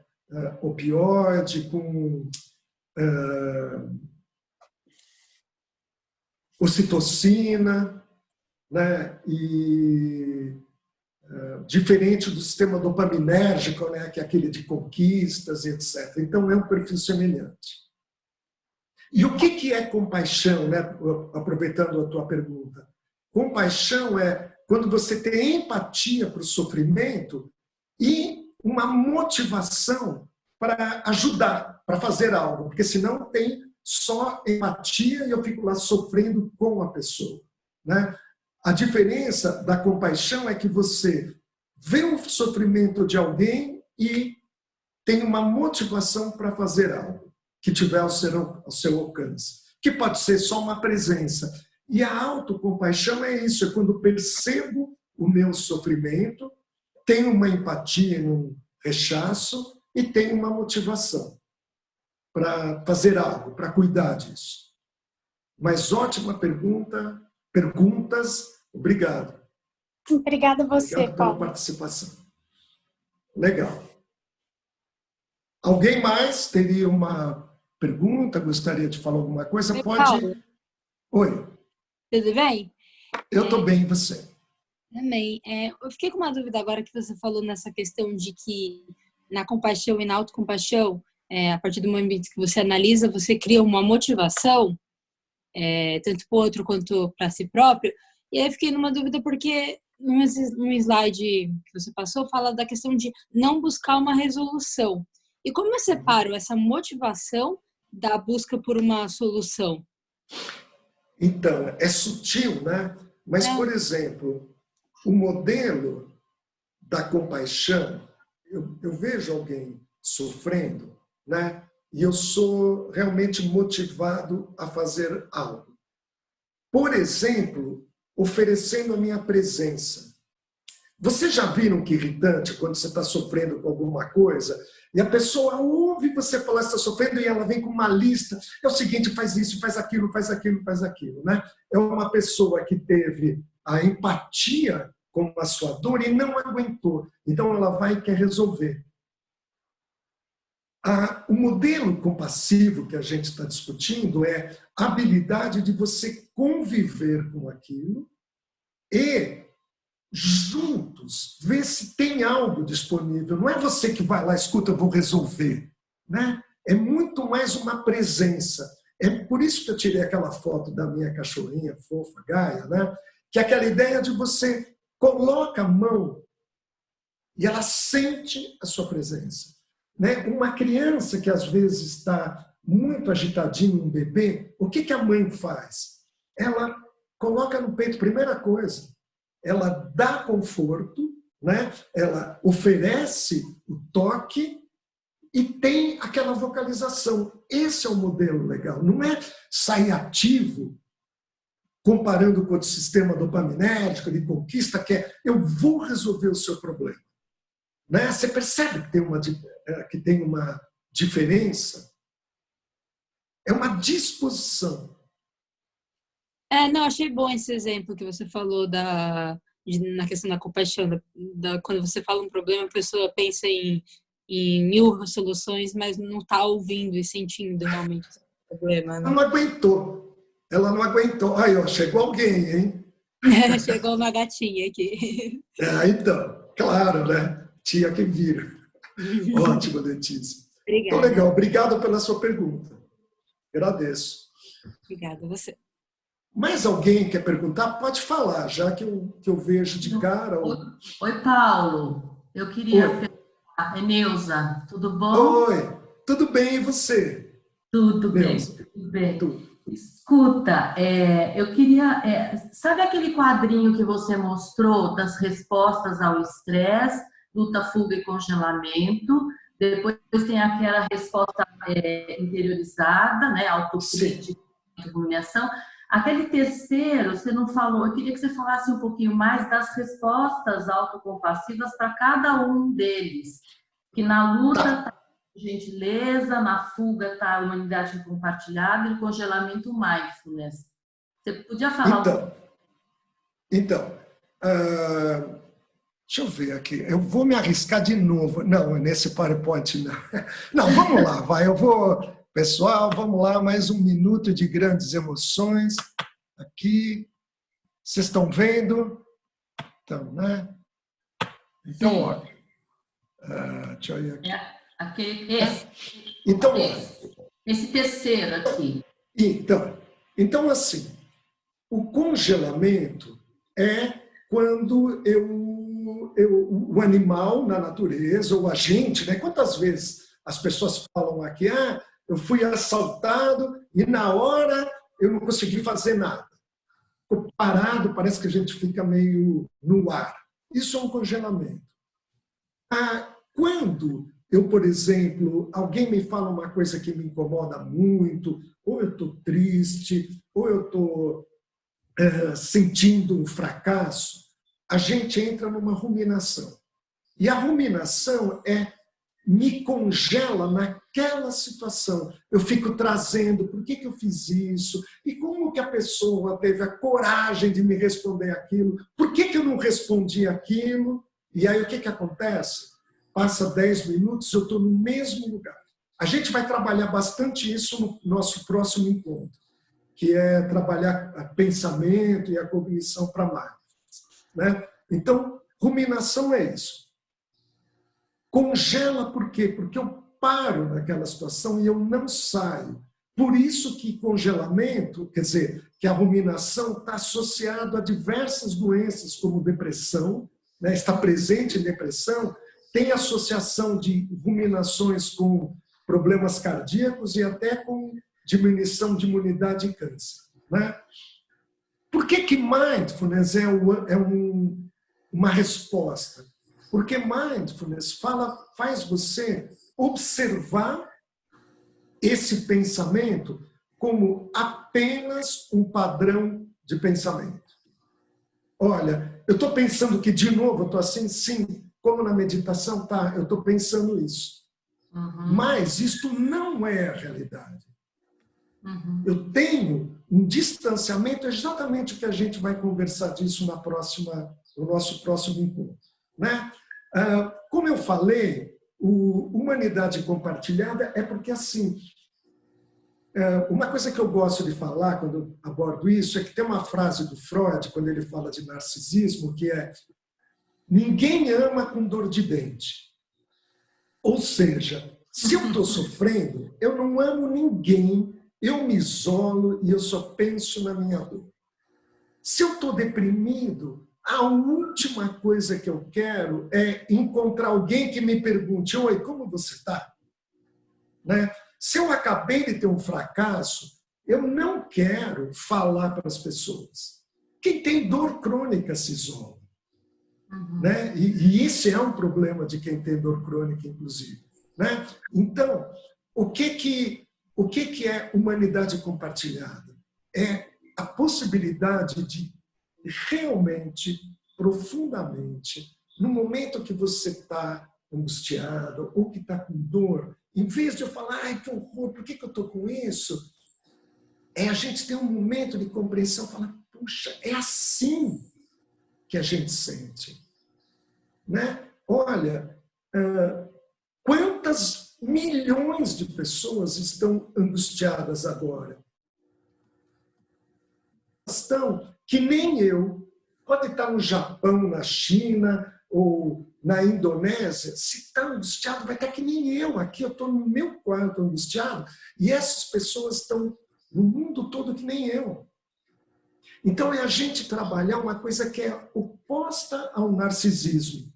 opioide, com ocitocina, né? E diferente do sistema dopaminérgico, né? Que é aquele de conquistas, etc. Então, é um perfil semelhante. E o que é compaixão, né? Aproveitando a tua pergunta? Compaixão é quando você tem empatia para o sofrimento e uma motivação para ajudar, para fazer algo, porque senão tem só empatia e eu fico lá sofrendo com a pessoa, né? A diferença da compaixão é que você vê o sofrimento de alguém e tem uma motivação para fazer algo que tiver ao seu alcance, que pode ser só uma presença. E a autocompaixão é isso, é quando percebo o meu sofrimento, tenho uma empatia, um rechaço e tenho uma motivação para fazer algo, para cuidar disso. Mas ótima perguntas, obrigado. Obrigada a você, Obrigado pela Paulo. participação. Legal. Alguém mais teria uma pergunta, gostaria de falar alguma coisa? Oi, Pode. Paulo. Oi. Tudo bem? Eu estou bem, e você? Também. Eu fiquei com uma dúvida agora que você falou nessa questão de que na compaixão e na autocompaixão, a partir do momento que você analisa, você cria uma motivação, tanto para o outro quanto para si próprio. E aí eu fiquei numa dúvida porque num slide que você passou, fala da questão de não buscar uma resolução. E como eu separo essa motivação da busca por uma solução? Então, é sutil, né? Mas, por exemplo, o modelo da compaixão, eu vejo alguém sofrendo, né? E eu sou realmente motivado a fazer algo. Por exemplo, oferecendo a minha presença. Vocês já viram que irritante quando você está sofrendo com alguma coisa e a pessoa ouve você falar que está sofrendo e ela vem com uma lista. É o seguinte, faz isso, faz aquilo, faz aquilo, faz aquilo, né? É uma pessoa que teve a empatia com a sua dor e não aguentou. Então ela vai e quer resolver. O modelo compassivo que a gente está discutindo é a habilidade de você conviver com aquilo e juntos ver se tem algo disponível. Não é você que vai lá, escuta, eu vou resolver, né? É muito mais uma presença. É por isso que eu tirei aquela foto da minha cachorrinha fofa, Gaia, né? Que é aquela ideia de você coloca a mão e ela sente a sua presença, né? Uma criança que às vezes está muito agitadinha, um bebê, o que a mãe faz? Ela coloca no peito, primeira coisa, ela dá conforto, né? Ela oferece o toque e tem aquela vocalização. Esse é o modelo legal. Não é sair ativo, comparando com o sistema dopaminérgico de conquista, que é eu vou resolver o seu problema. Né? Você percebe que tem uma diferença? É uma disposição. Não, achei bom esse exemplo que você falou na questão da compaixão. Quando você fala um problema, a pessoa pensa em 1000 soluções, mas não está ouvindo e sentindo realmente esse problema. Né? Ela não aguentou. Ela não aguentou. Aí, ó, chegou alguém, hein? Chegou uma gatinha aqui. Então, claro, né? Tinha que vir. Ótimo, Letícia. Obrigada. Então, legal. Obrigado pela sua pergunta. Agradeço. Obrigada a você. Mais alguém quer perguntar? Pode falar, já que eu vejo de cara. Oi, Paulo. Eu queria perguntar. É Neuza, tudo bom? Oi, tudo bem e você? Tudo bem, Neuza. tudo bem. Tudo. Escuta, eu queria... sabe aquele quadrinho que você mostrou das respostas ao estresse, luta, fuga e congelamento? Depois tem aquela resposta interiorizada, né? Autocrítica e ruminação. Aquele terceiro, você não falou, eu queria que você falasse um pouquinho mais das respostas autocompassivas para cada um deles. Que na luta está gentileza, na fuga está a humanidade compartilhada e no congelamento mindfulness. Você podia falar um pouco? Então, deixa eu ver aqui. Eu vou me arriscar de novo. Não, nesse PowerPoint não. Não, vamos lá, vai. Pessoal, vamos lá, mais 1 minuto de grandes emoções. Aqui. Vocês estão vendo? Então, né? Então, olha. Deixa eu ir aqui. Então, esse terceiro aqui. Então, assim, o congelamento é quando o animal na natureza, ou a gente, né? Quantas vezes as pessoas falam aqui, eu fui assaltado e na hora eu não consegui fazer nada. Ficou parado, parece que a gente fica meio no ar. Isso é um congelamento. Quando eu, por exemplo, alguém me fala uma coisa que me incomoda muito, ou eu estou triste, ou eu estou sentindo um fracasso, a gente entra numa ruminação. E a ruminação me congela naquela situação. Eu fico trazendo por que eu fiz isso, e como que a pessoa teve a coragem de me responder aquilo, por que eu não respondi aquilo, e aí o que acontece? Passa 10 minutos, eu estou no mesmo lugar. A gente vai trabalhar bastante isso no nosso próximo encontro, que é trabalhar o pensamento e a cognição para mindfulness, né? Então, ruminação é isso. Congela por quê? Porque eu paro naquela situação e eu não saio. Por isso que congelamento, quer dizer, que a ruminação está associado a diversas doenças, como depressão, né? Está presente em depressão, tem associação de ruminações com problemas cardíacos e até com diminuição de imunidade e câncer, né? Por que mindfulness é uma resposta? Porque mindfulness faz você observar esse pensamento como apenas um padrão de pensamento. Olha, eu estou pensando que, de novo, eu estou assim, sim, como na meditação, tá, eu estou pensando isso. Uhum. Mas isto não é a realidade. Uhum. Eu tenho um distanciamento, exatamente o que a gente vai conversar disso no nosso próximo encontro, né? Como eu falei, humanidade compartilhada é porque, assim, uma coisa que eu gosto de falar quando eu abordo isso é que tem uma frase do Freud, quando ele fala de narcisismo, que é: ninguém ama com dor de dente. Ou seja, se eu estou sofrendo, eu não amo ninguém, eu me isolo e eu só penso na minha dor. Se eu estou deprimido, a última coisa que eu quero é encontrar alguém que me pergunte: oi, como você está? Né? Se eu acabei de ter um fracasso, eu não quero falar para as pessoas. Quem tem dor crônica se isola. Né? E esse é um problema de quem tem dor crônica, inclusive. Né? Então, o que é humanidade compartilhada? É a possibilidade de realmente, profundamente, no momento que você está angustiado ou que está com dor, em vez de eu falar, ai, que horror, por que eu estou com isso? É a gente ter um momento de compreensão, falar, puxa, é assim que a gente sente. Né? Olha, quantas milhões de pessoas estão angustiadas agora? Estão que nem eu, pode estar no Japão, na China ou na Indonésia, se está angustiado, vai estar que nem eu aqui, eu estou no meu quarto angustiado, e essas pessoas estão no mundo todo que nem eu. Então é a gente trabalhar uma coisa que é oposta ao narcisismo.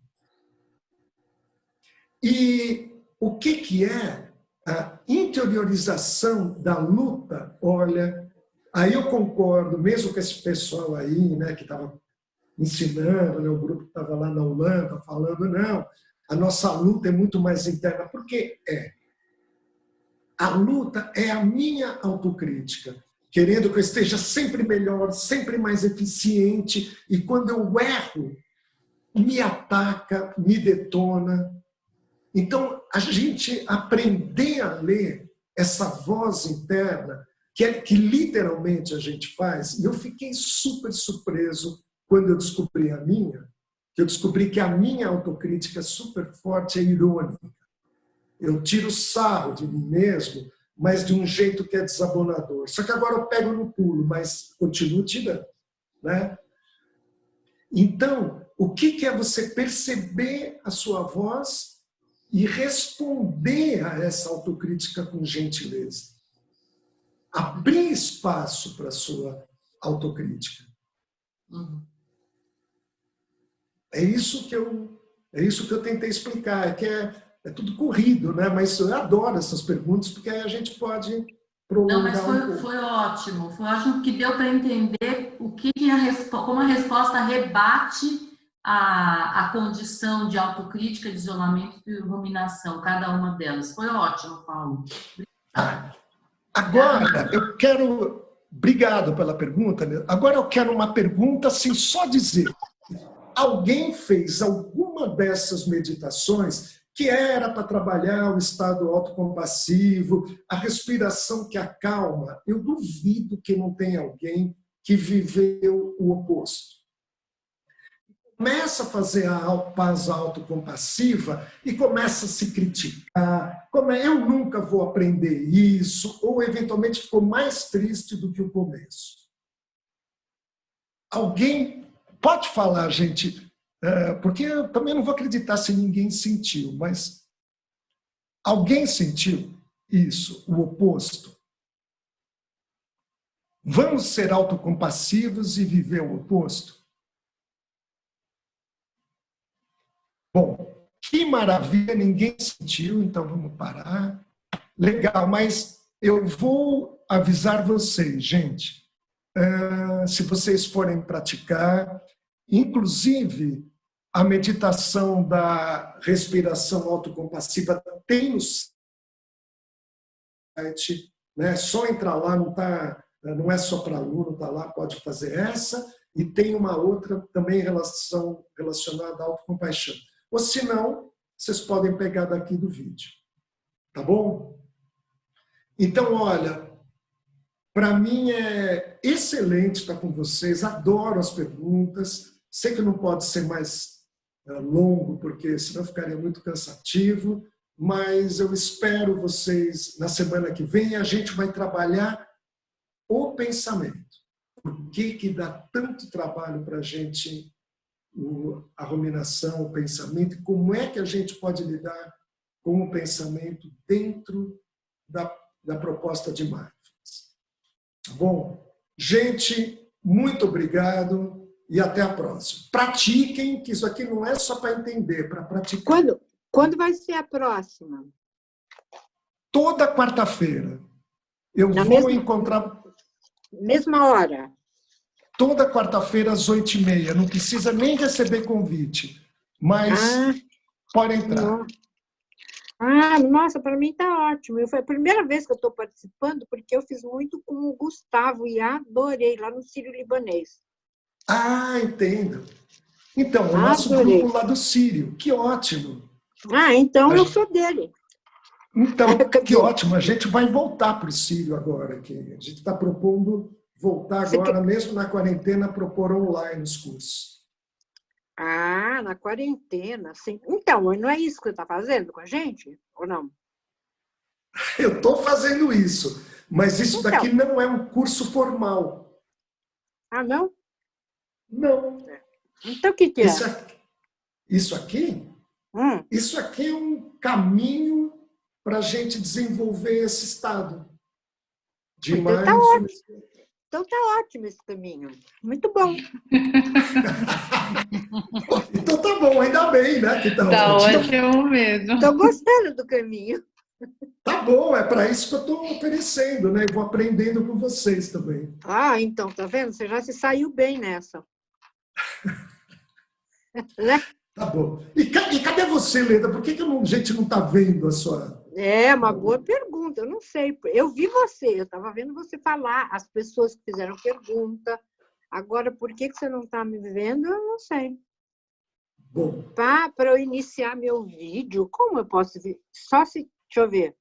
E o que é a interiorização da luta? Olha, aí eu concordo, mesmo com esse pessoal aí, né, que estava ensinando, né, o grupo que estava lá na Holanda, falando, não, a nossa luta é muito mais interna. Porque a luta é a minha autocrítica, querendo que eu esteja sempre melhor, sempre mais eficiente, e quando eu erro, me ataca, me detona. Então, a gente aprender a ler essa voz interna, que literalmente a gente faz, e eu fiquei super surpreso quando eu descobri a minha, que eu descobri que a minha autocrítica super forte é irônica. Eu tiro sarro de mim mesmo, mas de um jeito que é desabonador. Só que agora eu pego no pulo, mas continuo tirando. Né? Então, o que é você perceber a sua voz e responder a essa autocrítica com gentileza? Abrir espaço para a sua autocrítica. É isso que eu tentei explicar, que é tudo corrido, né? Mas eu adoro essas perguntas, porque aí a gente pode prolongar. Não, mas foi ótimo. Foi ótimo que deu para entender como a resposta rebate a condição de autocrítica, de isolamento e ruminação, cada uma delas. Foi ótimo, Paulo. Agora, eu quero... Obrigado pela pergunta. Agora eu quero uma pergunta, assim, só dizer. Alguém fez alguma dessas meditações que era para trabalhar o estado autocompassivo, a respiração que acalma? Eu duvido que não tenha alguém que viveu o oposto. Começa a fazer a paz autocompassiva e começa a se criticar, eu nunca vou aprender isso, ou eventualmente ficou mais triste do que o começo. Alguém pode falar, gente, porque eu também não vou acreditar se ninguém sentiu, mas alguém sentiu isso, o oposto? Vamos ser autocompassivos e viver o oposto? Bom, que maravilha, ninguém sentiu, então vamos parar. Legal, mas eu vou avisar vocês, gente, se vocês forem praticar, inclusive a meditação da respiração autocompassiva tem no site, né? Só entrar lá, não é só para aluno, está lá, pode fazer essa, e tem uma outra também relacionada à autocompaixão. Ou se não, vocês podem pegar daqui do vídeo. Tá bom? Então, olha, para mim é excelente estar com vocês, adoro as perguntas. Sei que não pode ser mais longo, porque senão ficaria muito cansativo, mas eu espero vocês na semana que vem. A gente vai trabalhar o pensamento. Por que dá tanto trabalho para a gente a ruminação, o pensamento, e como é que a gente pode lidar com o pensamento dentro da proposta de Mindfulness. Tá bom? Gente, muito obrigado e até a próxima. Pratiquem, que isso aqui não é só para entender, para praticar. Quando vai ser a próxima? Toda quarta-feira. Eu vou encontrar... Mesma hora? toda quarta-feira às 8h30. Não precisa nem receber convite, mas pode entrar. Nossa, para mim tá ótimo. Foi a primeira vez que eu estou participando, porque eu fiz muito com o Gustavo e adorei, lá no Sírio-Libanês. Entendo. Então, o nosso grupo lá do Sírio. Que ótimo. Então eu sou dele. Então, que ótimo. A gente vai voltar para o Sírio agora. Que a gente está propondo voltar agora, mesmo na quarentena, propor online os cursos. Na quarentena, sim. Então, não é isso que você está fazendo com a gente? Ou não? Eu estou fazendo isso, mas isso daqui não é um curso formal. Não? Não. Então, o que é? Isso aqui? Isso aqui é um caminho para a gente desenvolver esse estado de mindfulness. Então tá ótimo esse caminho. Muito bom. Então tá bom, ainda bem, né? Que tá ótimo mesmo. Estou gostando do caminho. Tá bom, é para isso que eu estou oferecendo, né? Eu vou aprendendo com vocês também. Então, tá vendo? Você já se saiu bem nessa. Né? Tá bom. E cadê você, Leda? Por que a gente não está vendo a sua... É uma boa pergunta, eu não sei. Eu vi você, eu estava vendo você falar, as pessoas que fizeram pergunta. Agora, por que você não está me vendo, eu não sei. Bom. Para eu iniciar meu vídeo, como eu posso ver? Deixa eu ver.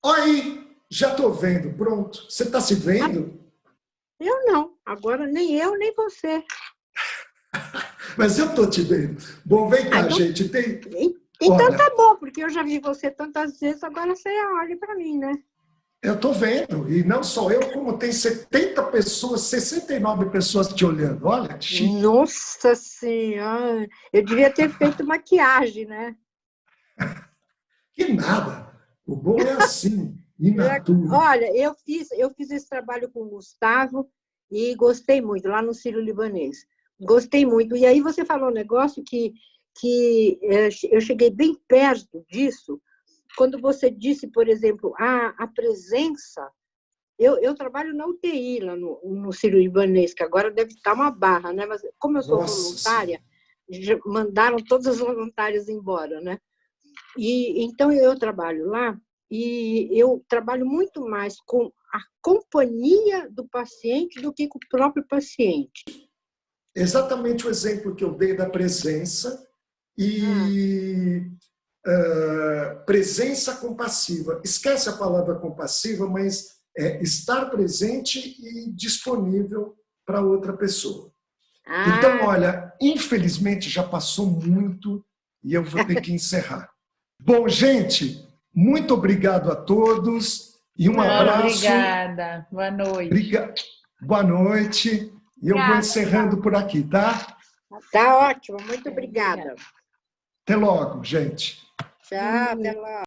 Aí, já estou vendo, pronto. Você está se vendo? Eu não, agora nem eu, nem você. Mas eu estou te vendo. Bom, vem cá, então, gente. Então olha, tá bom, porque eu já vi você tantas vezes, agora você olha para mim, né? Eu estou vendo. E não só eu, como tem 70 pessoas, 69 pessoas te olhando. Olha, chique. Nossa Senhora! Eu devia ter feito maquiagem, né? Que nada. O bom é assim, inatura. Olha, eu fiz esse trabalho com o Gustavo e gostei muito, lá no Sírio-Libanês. Gostei muito. E aí você falou um negócio que eu cheguei bem perto disso, quando você disse, por exemplo, a presença. Eu trabalho na UTI, lá no Sírio-Libanês, que agora deve estar uma barra, né? Mas como eu sou voluntária, mandaram todas as voluntárias embora, né? E então eu trabalho lá e eu trabalho muito mais com a companhia do paciente do que com o próprio paciente. Exatamente o exemplo que eu dei da presença e presença compassiva. Esquece a palavra compassiva, mas é estar presente e disponível para outra pessoa. Então, olha, infelizmente já passou muito e eu vou ter que encerrar. Bom, gente, muito obrigado a todos e um abraço. Obrigada. Boa noite. Boa noite. E eu vou encerrando por aqui, tá? Tá ótimo. Muito obrigada. Até logo, gente. Tchau, até logo.